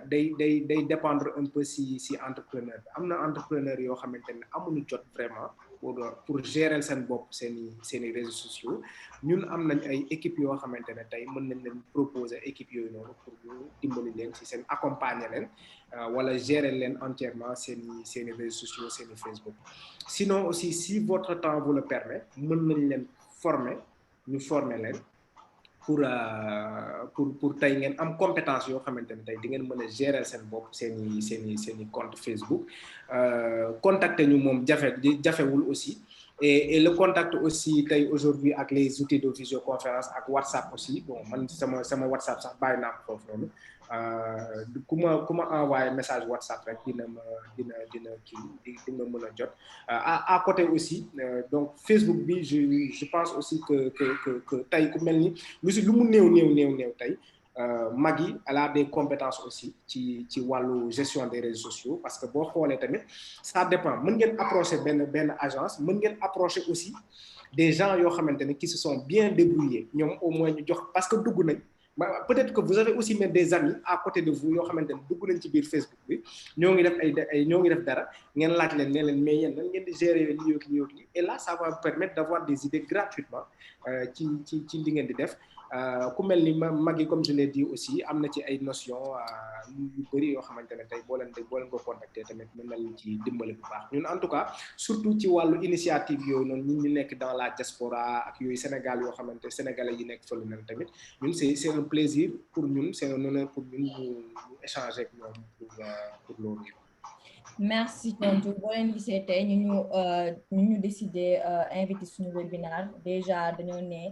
day dépendre un peu si entrepreneur bi am na entrepreneur yoo xamante ne amuñu jot vraiment pour gérer seen bopp seeni réseaux sociaux ñun am nañ ay équipes yoo xamante ne tey mën nañ leen proposer équipes yooyu noonu pour ñu dimbali leen ci seen accompagner leen wala gérer leen entièrement seeni réseaux sociaux seeni Facebook. Sinon aussi si votre temps vous le permet mën nañ leen former leen pour tey ngeen am compétence yoo xamante ne tey di ngeen mën a gérer seen bopp seeni compte Facebook contacter ñu moom jafewul aussi et le contact aussi tey aujourd'hui ak les outils de visioconférence ak WhatsApp aussi bon man sama WhatsApp sax bàyyi naa ko foofu noonu ku ma envoyé message WhatsApp rek dina mën a jot à côté aussi donc Facebook bi je pense aussi que tey ku mel ni lu mu néew tey Magui elle a des compétences aussi ci wàllu gestion des réseaux sociaux parce que boo xoolee tamit ça dépend mën ngeen approcher benn agence mën ngeen approcher aussi des gens yoo xamante ne qui se sont bien débrouillés ñoom au moins ñu jox parce que dugg nañ peut-être que vous avez aussi même des amis à côté de vous yoo xamante ne dugg nañ ci biir Facebook bi ñoo ngi def dara ngeen laaj leen ne leen mais yéen nan ngeen di gérer lii ak lii et là ça va permettre d'avoir des idées gratuitement ci li ngeen di def ku mel ni Magui comme je l'ai dit aussi am na ci ay notions yu bëri yoo xamante ne tey boo leen ko contacter tamit mën na leen ci dimbali bu baax ñun en tout cas surtout ci wàllu initiative yooyu noonu ñu nekk dans la diaspora ak yooyu Sénégal yoo xamante sénégalais yi nekk fële nañ tamit ñun c'est un plaisir pour ñun c'est un honneur pour ñun ñu échanger ak ñoom pour loolu. Merci tonton boo leen gisee tey ñu décidé invité suñu webinaire déjà dañoo ne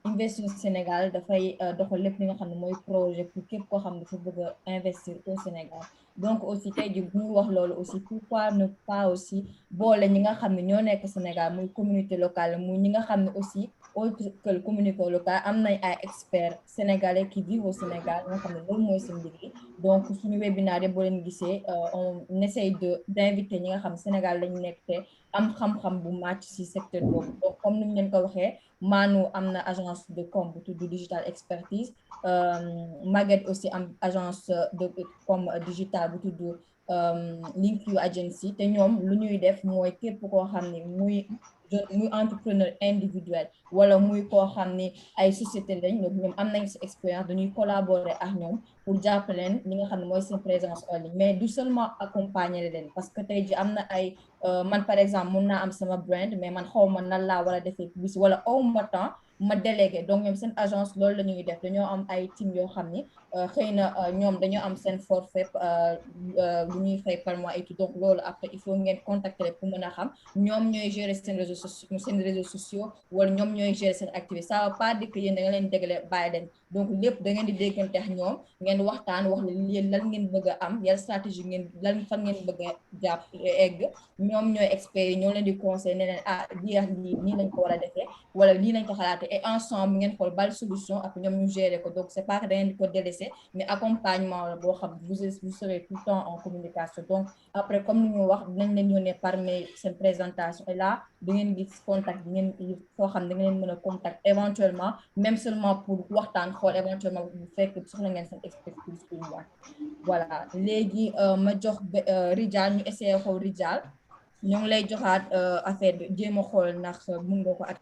Investir Sénégal dafay doxal lépp li nga xam ne mooy projet pour képp koo xam ne dafa bëgg a investir au Sénégal donc aussi tey ji bu ñu wax loolu aussi pourquoi ne pas aussi boole ñi nga xam ne ñoo nekk Sénégal muy communauté locale muy ñi nga xam ne aussi autre que le communauté locale am nañ ay experts sénégalais qui vivent au Sénégal nga xam ne loolu mooy seen liggéey donc suñu webinaire boo leen gisee on essaye d'inviter ñi nga xam Sénégal lañu nekk te am xam-xam bu màcc ci secteur boobu donc comme ni ñu leen ko waxee Manu am na agence de com bu tudd Digital Expertise Maguette aussi am agence de com digital bu tudd Link You Agency te ñoom lu ñuy def mooy képp koo xam ne muy entrepreneur individuel wala muy koo xam ni ay société lañ ñoom am nañ si expérience dañuy collaborer ak ñoom pour jàppaleen li nga xam ne mooy seen présence en ligne mais du seulement accompagner leen parce que tey ji am na ay man par exemple mun naa am sama brand mais man xaw ma nan laa war a defee publicité wala aw ma temps ma délégué donc ñoom seen agence loolu la ñuy def dañoo am ay team yoo xam ni xëy na ñoom dañoo am seen forfait lu ñuy fay par mois et tout donc loolu après il faut ngeen contacter pour mën a xam ñoom ñooy gérer seen réseaux sociaux wala ñoom ñooy gérer seen activité ça va pas dire que yéen da nga leen dégle bàyyi leen donc lépp da ngeen di déggante ak ñoom ngeen waxtaan wax leen lan ngeen bëgg a am yan stratégie ngeen lan fan ngeen bëgg a jàpp egg ñoom ñooy experts yi ñoo leen di conseil ne leen lii ak lii nii lañ ko war a defee wala lii lañ ko xalaate et ensemble ngeen xool bal solution après ñoom ñu gérer ko donc c'est pas que da ngeen di ko délaisser mais accompagnement la boo xam vous serez tout le temps en communication donc après comme ni ñu wax dinañ leen yónnee par mail seen présentation et là da ngeen gis contact bi ngeen foo xam da ngeen mën a contact éventuellement même seulement pour waxtaan xool éventuellement bu fekk soxla ngeen seen expertise pour ñu wax voilà léegi ma jox Rijal ñu essayé xool Rijal ñu ngi lay joxaat affaire bi jéem a xool ndax mun nga ko ak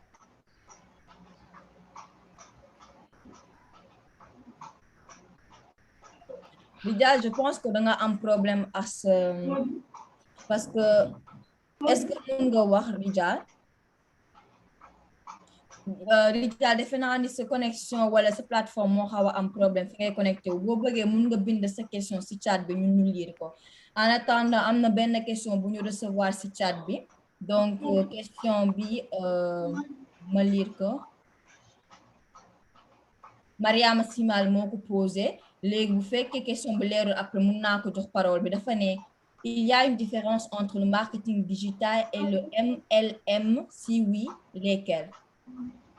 Rijal je pense que da nga am problème as parce que est-ce que mun nga wax Rijal Rijal defe naa ni sa connexion wala sa plateforme moo xaw a am problème fi ngay connecté wu boo bëggee mun nga bind sa question si chat bi ñun ñu lire ko en attendant am na benn question bu ñu recevoir si chat bi donc question bi ma lire ko Mariama Simal moo ko posé léegi bu fekkee question bi leerul après mun naa ko jox parole bi dafa ne il y a une différence entre le marketing digital et le MLM si oui lesquels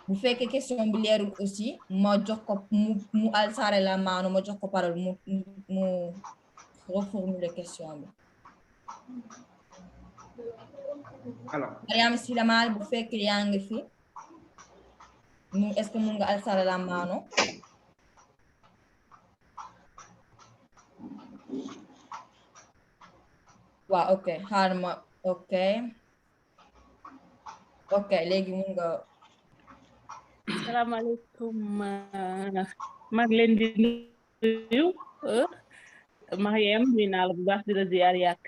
bu fekkee question bi leerul aussi ma jox ko mu alsaare la maanu ma jox ko parole mu reformuler question bi alors Mariama Simal bu fekkee yaa ngi fi est-ce que mun nga alsaare la maanu waaw ok xaar ma ok ok léegi mun nga. Salaamaaleykum maa ngi leen di nuyu Mariam nuyu naa la bu baax di la ziar yak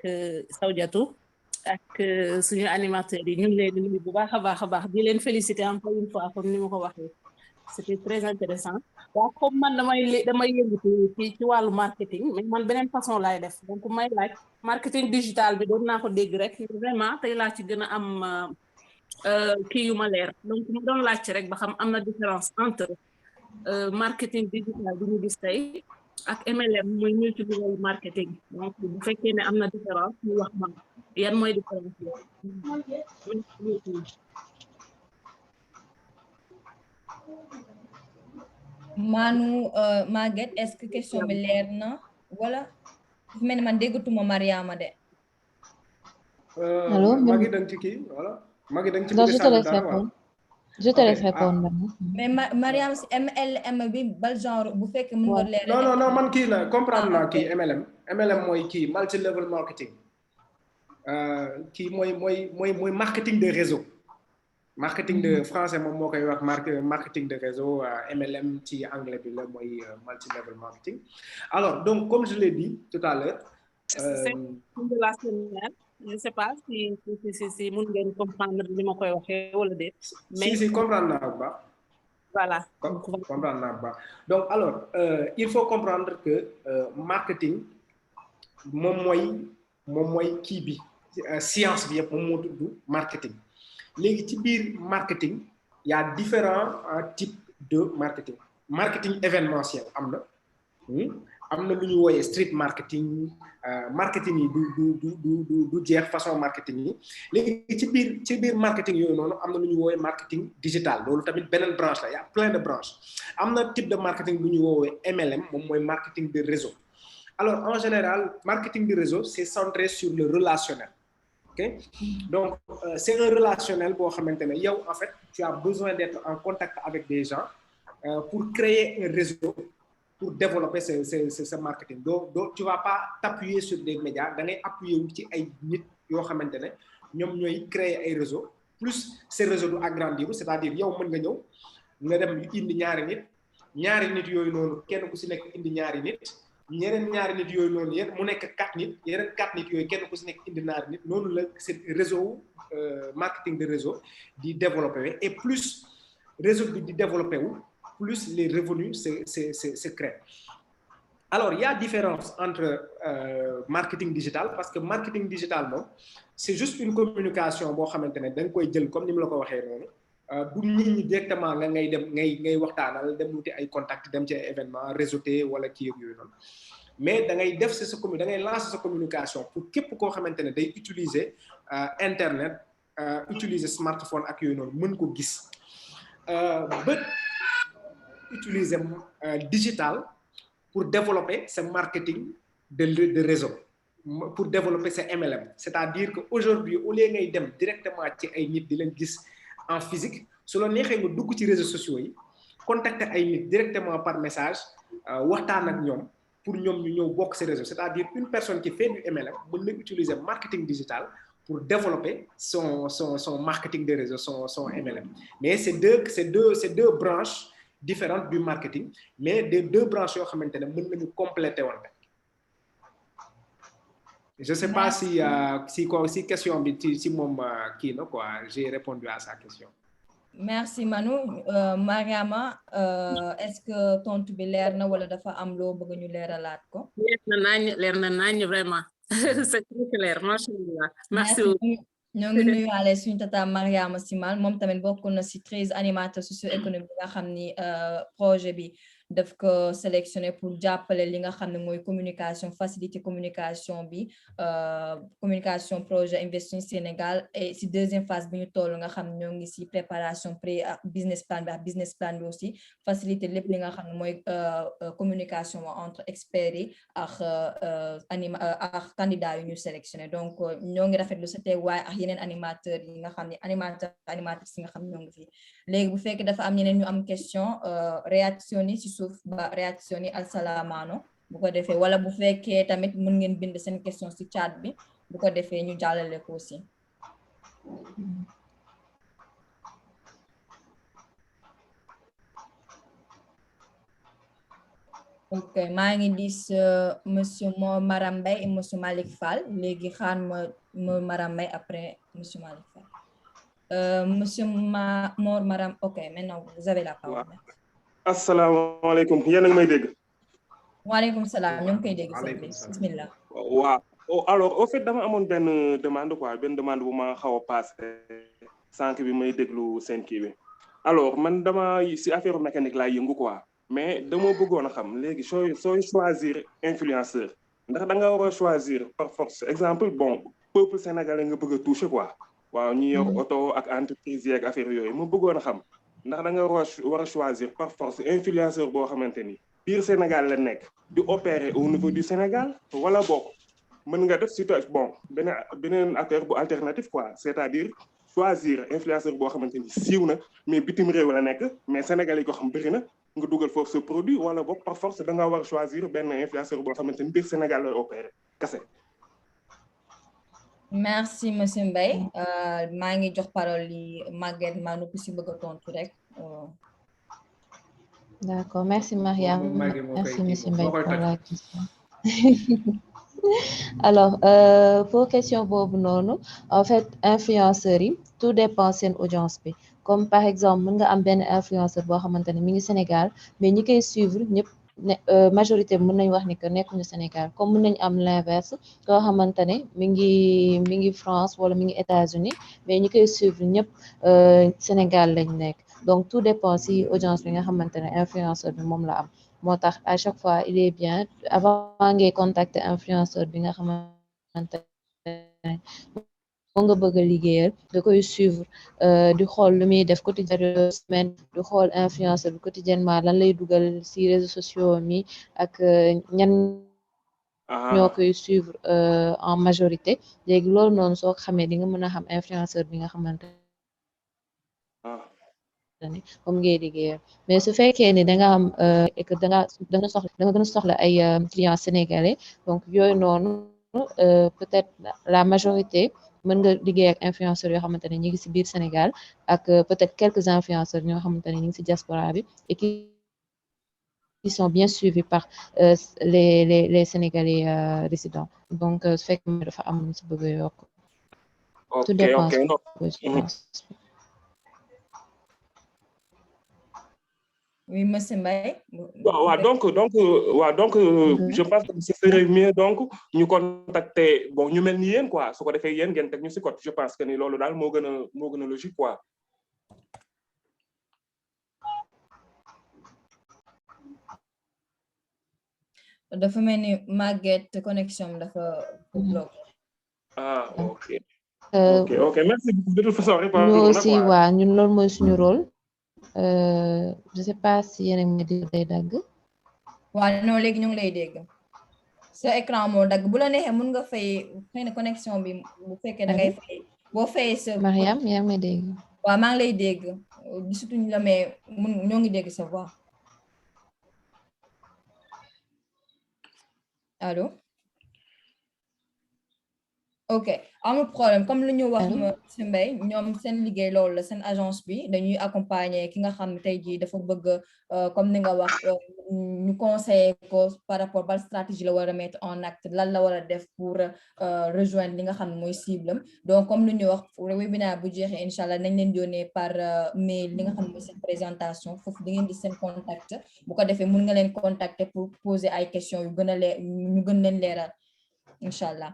Sawjatu ak suñu animateurs yi ñu ngi leen di nuyu bu baax a baax di leen féliciter encore une fois comme ni ma ko waxee c'était très intéressant waaw comme man damay yëngatu ci wàllu marketing mais man beneen façon laay def donc may laaj marketing digital bi doon naa ko dégg rek vraiment tey laa ci gën a am kii yu ma leer donc ma doon laajte rek ba xam am na différence entre marketing digital bi ñu gis tey ak MLM mooy multi-level marketing donc bu fekkee ne am na différence ñu wax ma yan mooy différence Manu Maguette est-ce que question bi leer na wala mel ni man déggatuma Mariama de. Allô, Magui da nga ci kii voilà Magui da nga ci non, bëgg je te laisse sànni dara, répondre. waaw. Je te Ok, laisse répondre maintenant. mais Mariam si MLM bi bal genre bu fekkee mën nga leer. non man kii la comprendre naa kii MLM mooy kii multi level marketing kii mooy marketing de réseau. Marketing de français moom moo koy wax marketing de réseau MLM ci anglais bi la mooy multi level marketing. Alors donc comme je l'ai dit tout à l'heure c'est de la semaine je sais pas si mën ngeen comprendre li ma koy waxee wala déet mais si comprendre naa bu baax. Voilà. Comprendre naa bu baax donc alors il faut comprendre que marketing moom mooy kii bi science bi yëpp moom moo tudd marketing. léegi ci biir marketing il y a différents types de marketing événementiel am na lu ñu wooyee street marketing marketing yi du jeex façon marketing yi léegi ci biir marketing yooyu noonu am na lu ñu wooyee marketing digital loolu tamit beneen branche la y a plein de branches am na type de marketing bu ñu woowee MLM moom mooy marketing de réseau alors en général marketing de réseau c'est centré sur le relationnel. Ok, donc c'est un relationnel boo xamante ne yow en fait tu as besoin d'être en contact avec des gens pour créer un réseau pour développer ce marketing donc tu vas pas t'appuyer sur des médias da ngay appuyer wu ci ay nit yoo xamante ne ñoom ñooy créer ay réseaux plus ces réseaux du agrandir c'est-à-dire yow mën nga ñëw nga dem indi ñaari nit yooyu noonu kenn ku si nekk indi ñaari nit. ñeneen ñaari nit yooyu noonu yéen mu nekk 4 nit yeneen 4 nit yooyu kenn ku si nekk indi ñaari nit noonu la c'est réseau marketing de réseau di développé et plus réseau bi di développé wu plus les revenus se créent. Alors il y a différence entre marketing digital parce que marketing digital moom c'est juste une communication boo xamante ne da nga koy jël comme ni mu la ko waxee noonu du nit ñi directement nga ngay dem ngay waxtaanal dem wuti ay contact dem ci ay événement réseauté wala kii ak yooyu noonu mais da ngay def da ngay lancer sa communication pour képp koo xamante ne day utiliser internet utiliser smartphone ak yooyu noonu mën ko gis ba utiliser digital pour développer sa marketing de réseau pour développer sa MLM c'est-à-dire que aujourd'hui au lieu ngay dem directement ci ay nit di leen gis en physique su la neexee nga dugg ci réseaux sociaux yi contacter ay nit directement par message waxtaan ak ñoom pour ñoom ñu ñëw bokk ci réseau c'est-à-dire une personne qui fait du MLM mën na utiliser marketing digital pour développer son marketing de réseau son MLM mais c'est deux branches différentes du marketing mais des deux branches yoo xamante ne mën nañu compléter woon rek je sais pas si question bi si moom kii na quoi j'ai répondu à sa question. Merci Manu Mariama est-ce que tontu bi leer na wala dafa am loo bëgg ñu leeralaat ko. leer na nañ vraiment c'est très clair machallah merci beaucoup. ñoo ngi nuyuwaale suñu tata Mariama Simal moom tamit bokk na ci 13 animateurs socio-économiques nga xam ni projet bi daf ko sélectionné pour jàppale li nga xam ne mooy communication facilité communication bi communication projet Investing Sénégal et ci deuxième phase bi ñu toll nga xam ñoo ngi ci préparation pré business plan bi ak business plan bi aussi facilité lépp li nga xam ne mooy communication entre experts yi ak candidats yu ñu sélectionné donc ñoo ngi rafetlu sa teewaay ak yeneen animateurs yi nga xam ne animatrices yi nga xam ne ñoo ngi fi léegi bu fekkee dafa am ñeneen ñu am question réaction yi ci suuf ba réaction yi alsalaamaano bu ko defee wala bu fekkee tamit mën ngeen bind seen question ci chat bi bu ko defee ñu jàllale ko aussi. ok maa ngi gis monsieur Maram Mbaye et monsieur Malick Fall léegi xaar ma Maram Mbaye après monsieur Malick Fall monsieur Maram ok maintenant vous avez la parole. asalaamaaleykum yéen a ngi may dégg. waaleykum salaam ñu ngi koy dégg sëñ bi bismillah. waaw alors au fait dama amoon benn demande quoi benn demande bu ma xaw a passé sànq bi may déglu seen kii bi alors man dama si affaire mécanique laa yëngu quoi mais dama bëggoon a xam léegi sooy choisir influenceur ndax da nga war a choisir par force exemple bon peuple sénégalais nga bëgg a toucher quoi waaw ñi yor auto ak entreprise yeeg affaire yooyu ma bëggoon a xam ndax da nga war a choisir par force influenceur boo xamante ni biir Sénégal la nekk di opérer au niveau du Sénégal wala bokk mën nga def situation bon beneen affaire bu alternatif quoi c'est-à-dire choisir influenceur boo xamante ni siiw na mais bitim réew la nekk mais Sénégal yi ko xam bëri na nga dugal foofu ce produit wala bokk par force da nga war a choisir benn influenceur boo xamante ni biir Sénégal lay opérer kese. merci monsieur Mbaye maa ngi jox parole yi Maguette maa nu ko si bëgg a tontu rek. D'accord, merci Mariam. Merci monsieur Mbaye pour la question. Alors, pour question boobu noonu, en fait, influenceurs yi, tout dépend seen audience bi. Comme par exemple, mën nga am benn influenceur boo xamante ne mi ngi Sénégal, mais ñi koy suivre ñëpp majorité mën nañ wax ni que nekkuñu Sénégal. Comme mën nañ am l'inverse, koo xamante ne mi ngi France wala mi ngi États-Unis, mais ñi koy suivre ñëpp Sénégal lañ nekk. Donc tout dépend si audience bi nga xamante ne influenceur bi moom la am moo tax à chaque fois il est bien avant ngay contacter influenceur bi nga xamante ne moo nga bëgg a liggéeyal da koy suivre di xool lu muy def quotidien semaine di xool influenceur bi quotidiennement lan lay dugal si réseaux sociaux mi ak ñan ñoo koy suivre en majorité léegi loolu noonu soo xamee di nga mën a xam influenceur bi nga xamante comme ngay liggéeyal mais su fekkee ni da nga am que da nga gën a soxla ay clients sénégalais donc yooyu noonu peut-être la majorité mën nga liggéey ak influenceurs yoo xamante ne ñi ngi ci biir Sénégal ak peut-être quelques influenceurs ñoo xamante ne ñi ngi ci diaspora bi et qui sont bien suivis par les Sénégalais résidents donc su fekkee dafa am lu ci bëgg a yokk tout dépend oui monsieur Mbaye. donc je pense que ce serait mieux donc ñu contacter bon ñu mel ni yéen quoi su ko defee yéen ngeen teg ñu ci code je pense que ni loolu daal moo gën a logique quoi. dafa mel ni Maguette connexion dafa bloqué. ok merci beaucoup de toute façon. ñu aussi waa ñun loolu mooy suñu rôle. Je sais pas si yéen a ngi di day dagg. waaw non léegi ñu ngi lay dégg sa écran moo dagg bu la neexee mën nga fay xëy na connexion bi bu fekkee da ngay fay boo fayee sa. Mariam yaa ngi may dégg. waaw maa ngi lay dégg gisatuñ la mais ñoo ngi dégg sa voix allo. ok amul problème comme lu ñu wax monsieur Mbaye ñoom seen liggéey loolu la seen agence bi dañuy accompagner ki nga xam ne tey jii dafa bëgg comme ni nga wax ñu conseiller ko par rapport ban stratégie la war a mettre en acte lan la war a def pour rejoindre li nga xam ne mooy cible am donc comme lu ñu wax webinaire bu jeexee incha allah nañ leen yónnee par mail li nga xam ne mooy seen présentation foofu da ngeen di seen contact bu ko defee mun nga leen contacter pour poser ay questions yu gën a leer ñu gën leen leeral incha allah.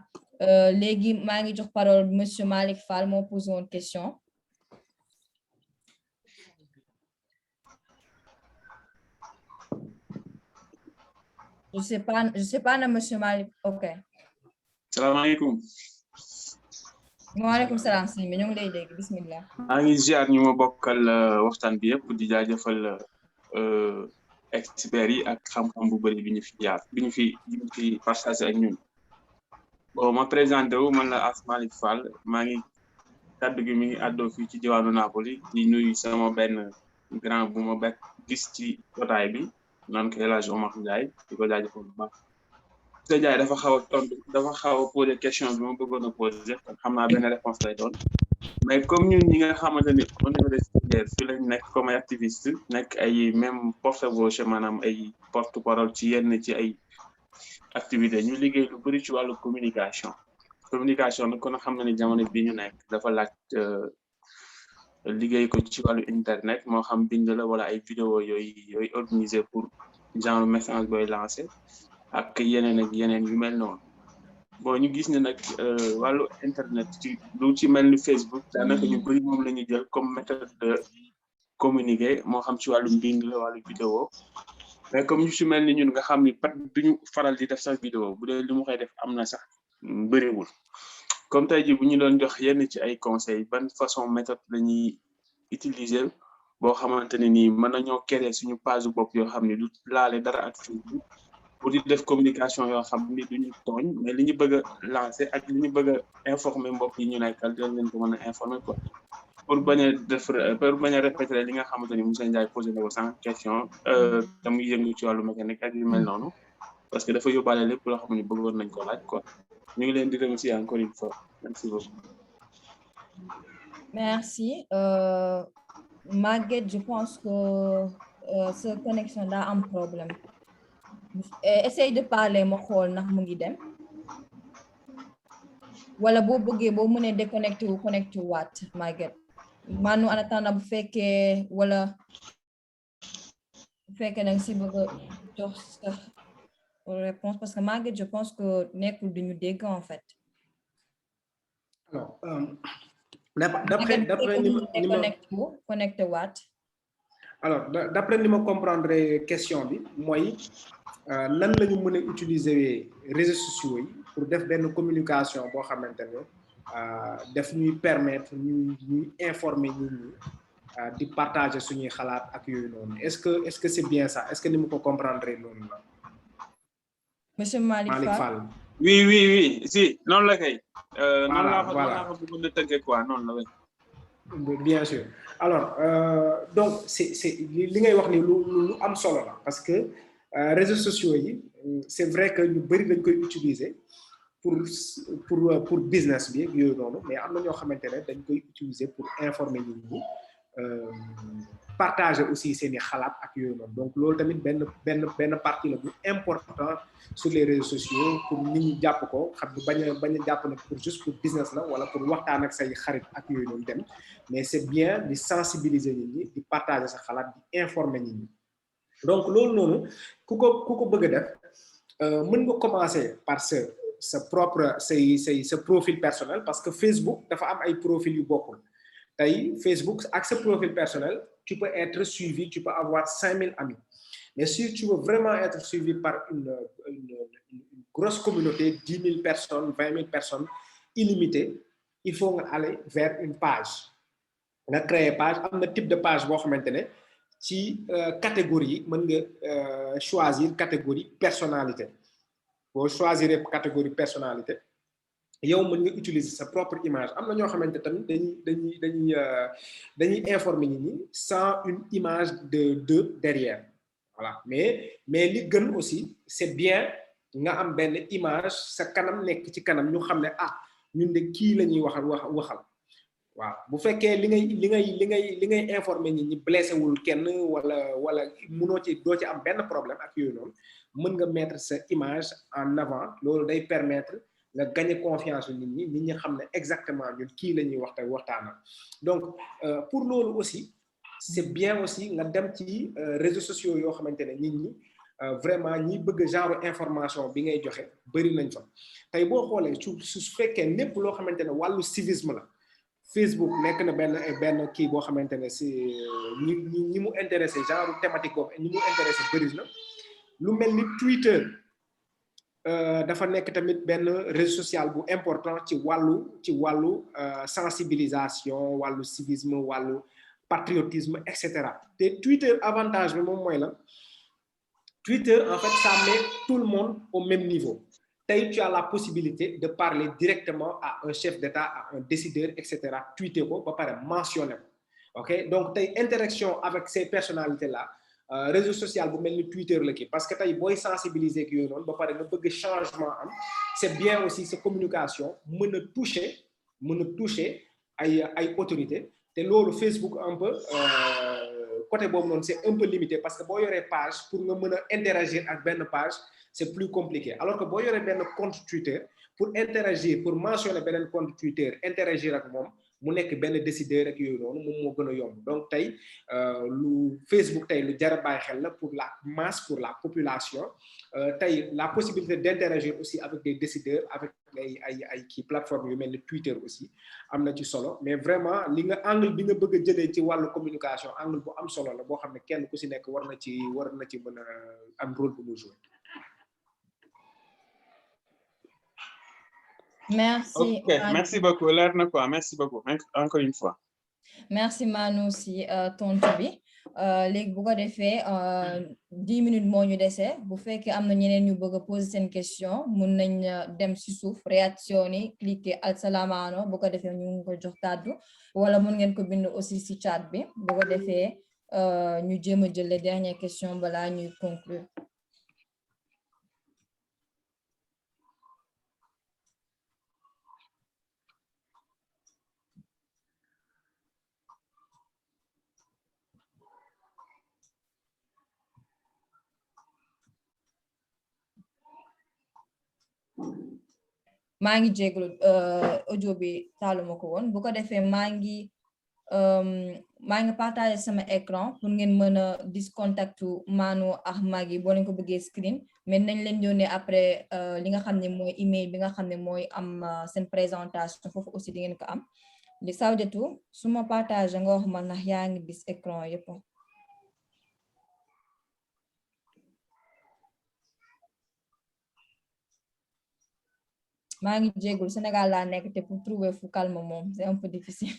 léegi maa ngi jox parole monsieur Malick Fall moo posé woon question. je sais pas na monsieur Malick ok. salaamaaleykum. waaleykum salaam sëñ bi ñu ngi lay dégg bismillah. maa ngi ziar ñu ma bokkal waxtaan bi yëpp di jaajëfal experts yi ak xam-xam bu bëri bi ñu fi jaar bi ñu fi partagé ak ñun. bon ma présenté wu man la As Malick Fall maa ngi kaddu gi mi ngi àddoo fii ci diwaanu Napoli di nuyu sama benn grand bu ma bekk gis ci jotaay bi naan ko El Hadj Omar Ndiaye di ko jaajëfal bu baax. Sëñ Ndiaye dafa xaw a posé question bi ma bëggoon a posé kon xam naa benn réponse lay doon mais comme ñun ñi nga xamante ni au niveau des filières fi lañ nekk comme ay activiste nekk ay même porte-voix maanaam ay porte-parole ci yenn ci ay activités ñu liggéey lu bëri ci wàllu communication nag kon xam na ni jamono bi ñu nekk dafa laaj liggéey ko ci wàllu internet moo xam bind la wala ay vidéo yooyu organiser pour genre message booy lancé ak yeneen yu mel noonu bon ñu gis ne nag wàllu internet ci lu ci mel ni Facebook daanaka ñu bëri moom la ñu jël comme méthode de communiquer moo xam ci wàllu mbind la wàllu vidéo mais comme ñu ci mel ni ñun nga xam ni pat duñu faral di def sax vidéo bu dee li mu koy def am na sax bëriwul comme tey ji bu ñu doon jox yenn ci ay conseils ban façon méthode la ñuy utiliser boo xamante ne nii mën nañoo créer suñu page bopp yoo xam ne du laale dara ak Facebook pour di def communication yoo xam ni duñu tooñ mais li ñu bëgg a lancer ak li ñu bëgg a informer mbokk yi ñu nekkal dañ leen ko mën a informer quoi pour bañ a répéter li nga xamante ni monsieur Ndiaye posé na ko sans question te muy yëngu ci wàllu mécanique ak yu mel noonu parce que dafa yóbbaale lépp loo xam ne bëggoon nañ ko laaj quoi ñu ngi leen di remercier encore une fois merci beaucoup. Merci. Maguette, je pense que sa connexion daa am problème. Essaye de parler ma xool ndax mu ngi dem wala boo bëggee boo mënee déconnecté wu connecté waat Maguette manu en attendant bu fekkee wala bu fekkee nag si bëgg a jox sa réponse parce que Maguette je pense que nekkul duñu dégg en fait. Alors d'après connecté waat. Alors d'après ni ma comprendre question bi mooy nan la ñu mën a utiliser réseaux sociaux yi pour def benn communication boo xamante ne daf ñuy permettre ñuy informer nit ñi di partager suñuy xalaat ak yooyu noonu est-ce que c'est bien ça est-ce que ni ma ko comprendre noonu la. Monsieur Malick Fall. oui si noonu la kay. voilà noonu laa ko bëggoon a tënkee quoi noonu la. Bien sûr alors donc c'est li ngay wax ni lu am solo la parce que réseaux sociaux yi c'est vrai que ñu bari dañ koy utiliser pour business bi yooyu noonu mais am na ñoo xamante ne dañ koy utiliser pour informer nit ñi partager aussi seeni xalaat ak yooyu noonu donc loolu tamit benn partie la bu important sur les réseaux sociaux pour nit ñi jàpp ko xam ne bañ a jàpp nag pour juste pour business la wala pour waxtaan ak say xarit ak yooyu noonu dem mais c'est bien di sensibiliser nit ñi di partager sa xalaat di informer nit ñi donc loolu noonu ku ko bëgg a def mën nga commencer par sa propre sa profil personnel parce que Facebook dafa am ay profil yu bokkul tey Facebook ak sa profil personnel tu peux être suivi, tu peux avoir 5000 amis. Mais si tu veux vraiment être suivi par une grosse communauté, 10 000 personnes, 20 000 personnes, illimitées, il faut aller vers une page. On a créé une page, un type de page, maintenant, ci catégorie, on peut choisir catégorie personnalité. Pour choisir catégorie personnalité, yow mën nga utiliser sa propre image am na ñoo xamante tamit dañuy informer nit ñi sans une image de derrière voilà mais li gën aussi c'est bien nga am benn image sa kanam nekk ci kanam ñu xam ne ñun de kii la ñuy waxal waaw bu fekkee li ngay informer nit ñi blessé wul kenn wala mënoo ci doo ci am benn problème ak yooyu noonu mën nga mettre sa image en avant loolu day permettre nga gagner confiance nit ñi xam ne exactement ñun kii la ñuy waxtaanal donc pour loolu aussi c'est bien aussi nga dem ci réseaux sociaux yoo xamante ne nit ñi vraiment ñi bëgg genre information bi ngay joxe bari nañ fa tey boo xoolee su fekkee lépp loo xamante ne wàllu civisme la Facebook nekk na benn kii boo xamante ne si ñi mu intéressé genre thématique boobu ñi mu intéressé bari na lu mel ni Twitter dafa nekk tamit benn réseau social bu important ci wàllu sensibilisation wàllu civisme wàllu patriotisme etc. te Twitter avantage bi moom mooy la Twitter en fait ça met tout le monde au même niveau tey tu as la possibilité de parler directement à un chef d'État à un décideur etc. tweeter ko ba pare mentionner ko ok donc tey interaction avec ces personnalités là réseau social bu mel ni Twitter la kii parce que tey booy sensibiliser ak yooyu noonu ba pare nga bëgg changement am c'est bien aussi sa communication mën a toucher ay autorité te loolu Facebook un peu côté boobu noonu c'est un peu limité parce que boo yoree page pour nga mën a interagir ak benn page c'est plus compliqué alors que boo yoree benn compte Twitter pour interagir pour mentionner beneen compte Twitter interagir ak moom mu nekk benn décideur ak yooyu noonu moom moo gën a yomb donc tey lu Facebook tey lu jar a bàyyi xel la pour la masse pour la population tey la possibilité d'interagir aussi avec des décideurs avec ay kii plateforme yu mel ni Twitter aussi am na ci solo mais vraiment li nga angle bi nga bëgg a jëlee ci wàllu communication angle bu am solo la boo xam ne kenn ku si nekk war na ci mën a am rôle bu mu jouer. Merci. Ok, merci beaucoup. Leer na quoi, merci beaucoup. Encore une fois. Merci Manu si tontu bi léegi bu ko defee 10 minutes moo ñu dese bu fekkee am na ñeneen ñu bëgg a poser seen question mun nañ dem si suuf réaction yi cliquer alsalaamano bu ko defee ñu ngi ko jox kàddu wala mun ngeen ko bind aussi si chat bi bu ko defee ñu jéem a jël les dernières questions balaa ñuy conclure. maa ngi jéglu audio bi taaluma ko woon bu ko defee maa ngi partager sama écran pour ngeen mën a discontactu Manu ak Maggy boo leen ko bëggee screen mais nañ leen yónnee après li nga xam ne mooy email bi nga xam ne mooy am seen présentation foofu aussi di ngeen ko am li Sawjatu su ma partager nga wax ma ndax yaa ngi gis écran yëpp. maa ngi jégul Sénégal laa nekk te pour trouver fu calme moom c'est un peu difficile.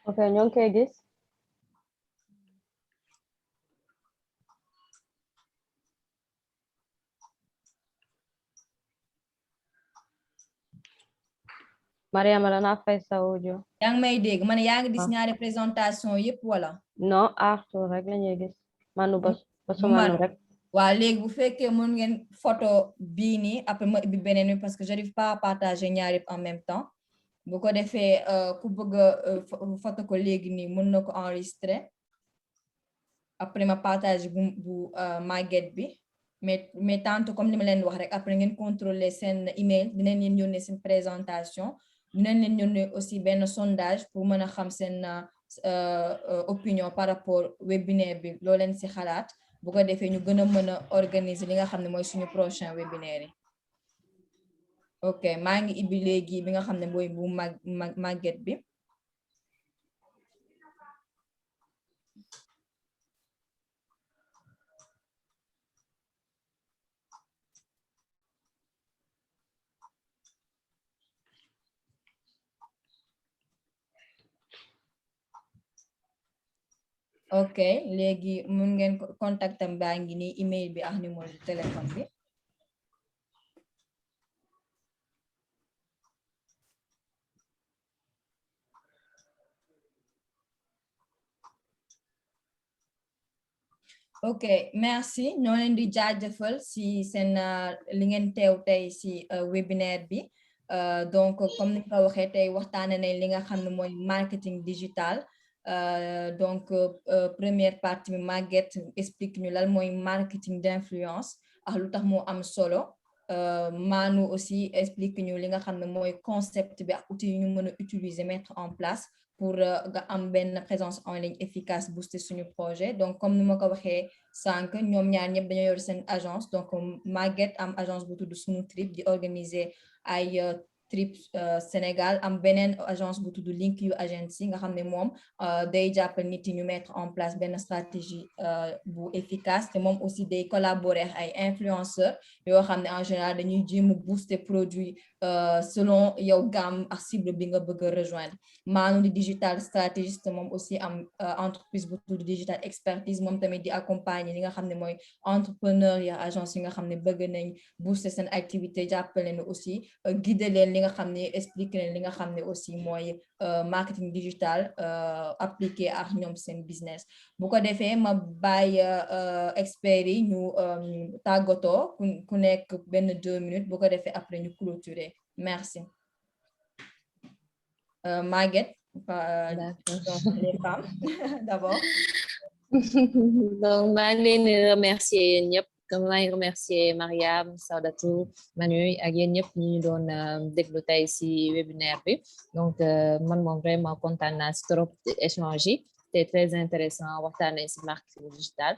Ok, ñoo ngi koy gis. Mariama dana fay sa audio. yaa ngi may dégg man yaa ngi gis ñaari présentation yëpp wala. non Arthur rek la ñuy gis Manu ba su Manu rek. waaw léegi bu fekkee mën ngeen photo bii nii après ma ibbi beneen bi parce que j'arrive pas à partager ñaari yëpp en même temps bu ko defee ku bëgg a photo ko léegi nii mën na ko enregistrer après ma partage bu Maguette bi mais tantôt comme ni ma leen wax rek après ngeen contrôler seen email dinañ leen yónnee seen présentation dinañ leen yónnee aussi benn sondage pour mën a xam seen opinion par rapport webinaire bi loo leen si xalaat bu ko defee ñu gën a mën a organiser li nga xam ne mooy suñu prochain webinaire yi. ok maa ngi ibbi léegi bi nga xam ne mooy bu Maguette bi. ok léegi mun ngeen contactam baa ngi nii email bi ak numéro de téléphone bi. ok merci ñoo leen di jaajëfal si seen li ngeen teew tey si webinaire bi donc comme ni ko waxee tey waxtaane nañ li nga xam ne mooy marketing digital. Donc première partie bi Maguette explique ñu lan mooy marketing d'influence ak lu tax moo am solo Manu aussi explique ñu li nga xam ne mooy concept bi ak outils yu ñu mën a utiliser mettre en place pour nga am benn présence en ligne efficace booster suñu projet donc comme ni ma ko waxee sànq ñoom ñaar ñëpp dañoo yor seen agence donc Maguette am agence bu tudd Sunu Trip di organiser ay trip Sénégal am beneen agence bu tudd Link You Agency nga xam ne moom day jàppal nit yi ñu mettre en place benn stratégie bu efficace te moom aussi day collaborer ay influenceurs yoo xam ne en général dañuy jéem a booster produit selon yow gamme ak cible bi nga bëgg rejoindre. Manu di digital stratégiste moom aussi am entreprise bu tudd digital expertise moom tamit di accompagner li nga xam ne mooy entrepreneur ya agence yi nga xam ne bëgg nañ booster seen activité jàppale leen aussi guider leen li nga xam ne expliquer leen li nga xam ne aussi mooy marketing digital appliqué ak ñoom seen business. Bu ko defee ma bàyyi experts yi ñu tàggatoo ku nekk benn 2 minutes bu ko defee après ñu clôturer. Merci. Maguette, les femmes, d'abord. Donc, maa ngi leen di remercier yéen ñëpp comme maa ngi remercier Mariam, Saudatou, Manu ak yéen ñëpp ñu doon déglu tey ci webinaire bi. Donc man moom vraiment kontaan naa ci trop échange yi. C'était très intéressant waxtaanee ci marketing digital.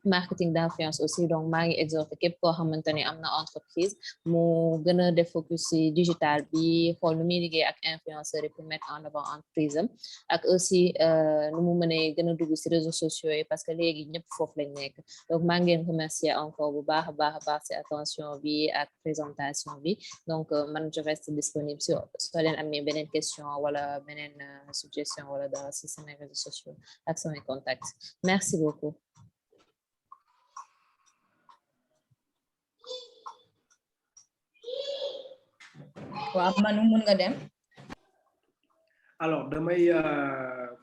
Marketing d'influence aussi, donc maa ngi exhorté képp koo xamante ni am na entreprise mu gën a def focus ci digital bi xool nu muy liggéey ak influenceurs yi pour mettre en avant entreprise am ak aussi nu mu mënee gën a dugg ci réseaux sociaux yi parce que léegi ñëpp foofu lañ nekk. Donc maa ngi leen remercier encore bu baax a baax ci attention bi ak présentation bi. Donc man je reste disponible soo leen amee beneen question wala beneen suggestion wala dara ci sama réseaux sociaux ak samay contacts. Merci beaucoup. Waaw Manu mun nga dem. Alors damay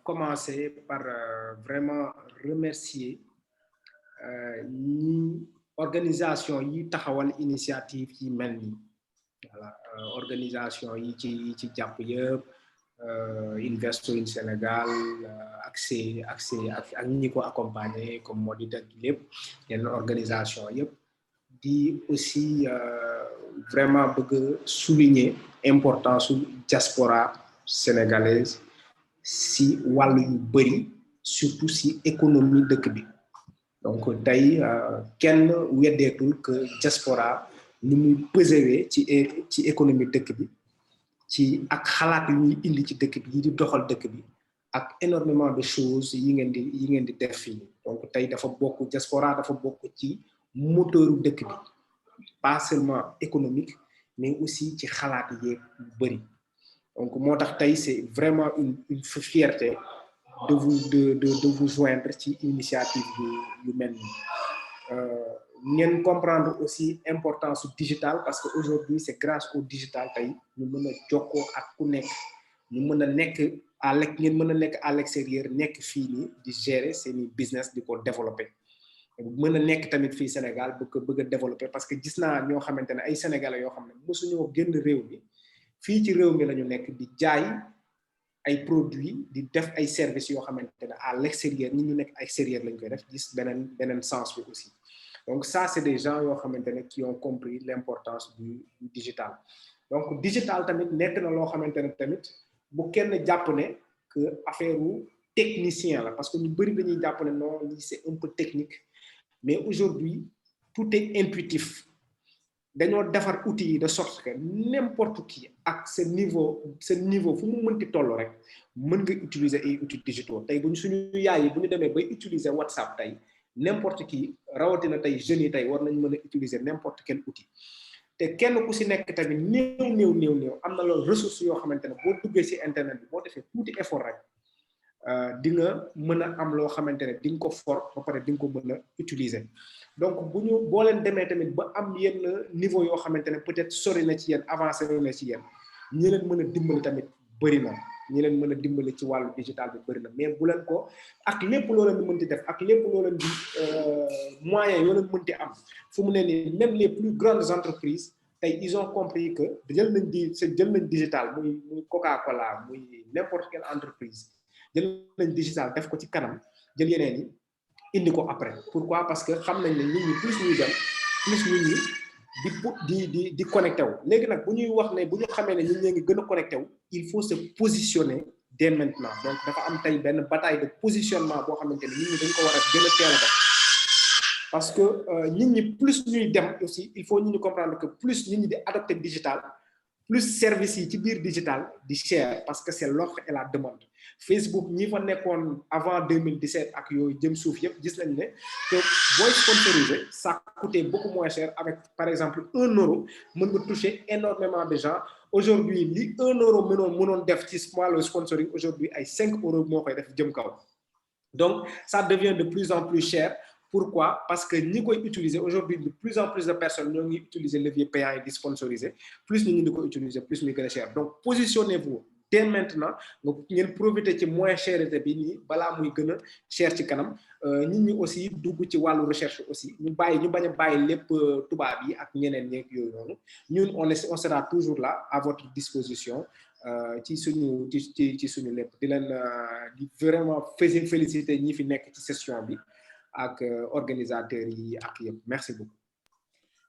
commencer par vraiment remercier ñi organisation yi taxawal initiative yi mel ni voilà organisation yi ci jàpp yëpp Investo in Sénégal accès ak ñi ko accompagner comme moo di dëkk lépp yenn organisation yëpp di aussi vraiment bëgg souligner importance su diaspora sénégalaise si wàllu yu bëri surtout si économie dëkk bi. Donc tey kenn weddeetul que diaspora ni muy peser ci économie dëkk bi ci ak xalaat yu ñuy indi ci dëkk bi yi di doxal dëkk bi ak énormément de choses yi ngeen di def fii. Donc tey dafa bokk diaspora dafa bokk ci moteuru dëkk bi pas seulement économique mais aussi ci xalaat yi bëri. Donc moo tax tey c'est vraiment une fierté de vous joindre ci initiative yu mel nii. Ngeen comprendre aussi importance du digital parce que aujourd'hui c'est grâce au digital tey ñu mën a jokkoo ak ku nekk ñu mën a nekk ngeen mën a nekk à l'extérieur nekk fii nii di gérer seeni business di ko développer. Mën a nekk tamit fii Sénégal bëgg a développer parce que gis naa ñoo xamante ne ay sénégalais yoo xam ne mosuñoo génn réew mi fii ci réew mi la ñu nekk di jaay ay produits di def ay services yoo xamante ne à l'extérieur ñi ñu nekk à l'extérieur lañ koy def gis beneen sens bi aussi. Donc ça c'est des gens yoo xamante ne qui ont compris l'importance du digital. Donc digital tamit nekk na loo xamante ne tamit bu kenn jàpp ne que affaire u technicien la parce que ñu bëri dañuy jàpp ne non lii c'est un peu technique mais aujourd'hui tout est intuitif. Dañoo defar outils yi de sorte que n'importe qui ak ce niveau fu mu mënti toll rek mën nga utiliser ay outils digitaux tey bu ñu suñu yaay yi bu ñu demee bay utiliser WhatsApp tey n'importe qui rawatina tey jeunes yi tey war nañ mën a utiliser n'importe quel outil te kenn ku si nekk tamit néew am na loolu ressources yoo xamante ne boo duggee si internet bi boo defee tuuti effort rek di nga mën a am loo xamante ne di nga ko for ba pare di nga ko mën a utiliser. Donc boo leen demee tamit ba am yenn niveau yoo xamante ne peut-être sori na ci yéen avancé na ci yéen ñi leen mën a dimbali tamit bëri na ñi leen mën a dimbali ci wàllu digital bi bëri na mais bu leen ko ak lépp loo leen di mënti def ak lépp loo leen di moyens yoo leen mënti am fu mu ne nii même les plus grandes entreprises tey ils ont compris que jël nañ digital muy Coca-Cola muy n'importe quelle entreprise jël nañ digital def ko ci kanam jël yeneen yi indi ko après. Pourquoi? Parce que xam nañ ne nit ñi plus ñuy dem plus nit ñi di connecté wu léegi nag bu ñuy wax ne bu ñu xamee ne nit ñi ngi gën a connecté wu il faut se positionner dès maintenant. Donc dafa am tey benn bataille de positionnement boo xamante ne nit ñi dañ ko war a gën a teel a def parce que nit ñi plus ñuy dem aussi il faut nit ñi comprendre que plus nit ñi di adopter digital plus service yi ci biir digital di cher parce que c'est l'offre et la demande. Facebook ñi fa nekkoon avant 2017 ak yooyu jëm suuf yëpp gis nañ ne que booy sponsoriser ça coûtait beaucoup moins cher avec par exemple 1 euro mën nga toucher énormément de gens. Aujourd'hui li 1 euro mënoon def ci wàllu sponsoring aujourd'hui ay 5 euros moo koy def jëm kaw. Donc ça devient de plus en plus cher. Pourquoi? Parce que ñi koy utiliser aujourd'hui de plus en plus de personnes ñoo ngi utiliser levier payant et di sponsoriser plus ñu di ko utiliser plus muy gën a cher. Donc positionnez-vous dès maintenant nga ngeen profiter ci moins cherté bi nii balaa muy gën a cher ci kanam. Nit ñi aussi dugg ci wàllu recherche aussi ñu bañ a bàyyi lépp tubaab yi ak ñeneen ñeeg yooyu noonu ñun on sera toujours là à votre disposition ci suñu lépp di leen di vraiment féliciter ñi fi nekk ci session bi ak organisateurs yi ak yëpp merci beaucoup.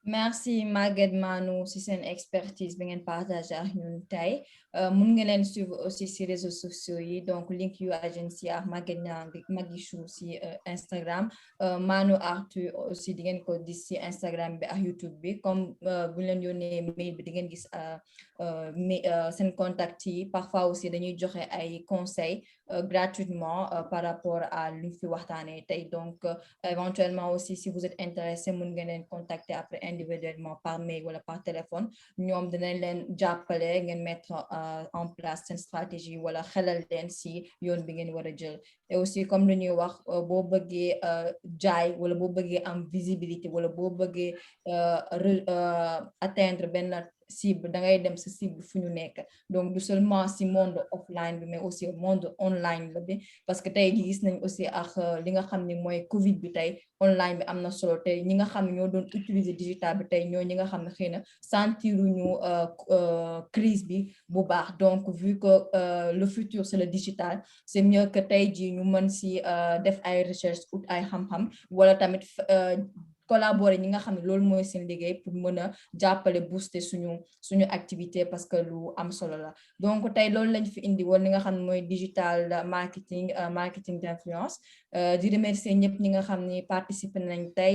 Merci Maguette Manou si seen expertise bi ngeen partagé ak ñun tey mun nga leen suivre aussi si réseaux sociaux yi donc Link You Agency ak Maguette Niang Magichou si Instagram Manou Arthur aussi di ngeen ko gis si Instagram bi ak YouTube bi comme bu leen yónnee mail bi di ngeen gis seen contact yi parfois aussi dañuy joxe ay conseils gratuitement par rapport à lu fi waxtaanee tey donc éventuellement aussi si vous êtes intéressé mun ngeen leen contacter après individuellement par mail wala par téléphone ñoom dinañ leen jàppale ngeen mettre en place seen stratégie wala xelal leen si yoon bi ngeen war a jël et aussi comme lu ñuy wax boo bëggee jaay wala boo bëggee am visibilité wala boo bëggee atteindre benn cible da ngay dem sa cible fu ñu nekk donc du seulement si monde offline bi mais aussi monde online la bi parce que tey gis nañ aussi ak li nga xam ne mooy Covid bi tey online bi am na solo tey ñi nga xam ne ñoo doon utiliser digital bi tey ñoo ñi nga xam ne xëy na sentiruñu crise bi bu baax donc vu que le futur c'est le digital c'est mieux que tey ji ñu mën si def ay recherche ut ay xam-xam wala tamit collaborer ñi nga xam ne loolu mooy seen liggéey pour mën a jàppale booster suñu activité parce que lu am solo la donc tey loolu lañ fi indi woon li nga xam ne mooy digital marketing d'influence di remercier ñëpp ñi nga xam ne participer nañ tey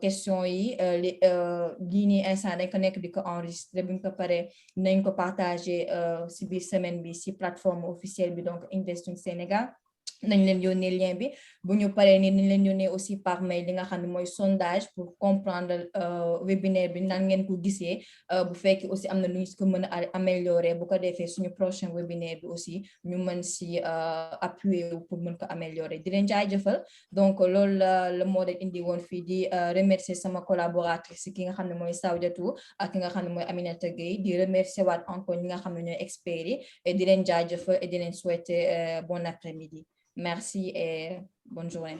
question yi lii nii instant dañ ko nekk di ko enregistrer bi ñu ko paree nañ ko partager si biir semaine bi si plateforme officielle bi donc Investing Sénégal nañ leen yónnee lien bi bu ñu paree ni nañ leen yónnee aussi par mail li nga xam ne mooy sondage pour comprendre webinaire bi nan ngeen ko gisee bu fekkee aussi am na lu ñu ko mën a améliorer bu ko defee suñu prochain webinaire bi aussi ñu mën si appuyer pour mën ko améliorer di leen jaajëfal donc loolu la moo de indi woon fii di remercier sama collaboratrice ki nga xam ne mooy Sawdiatou ak ki nga xam ne mooy Aminata Gueye di remercier waat encore ñi nga xam ne ñooy experts yi et di leen jaajëfal et di leen souhaiter bon après-midi. Merci et bonne journée.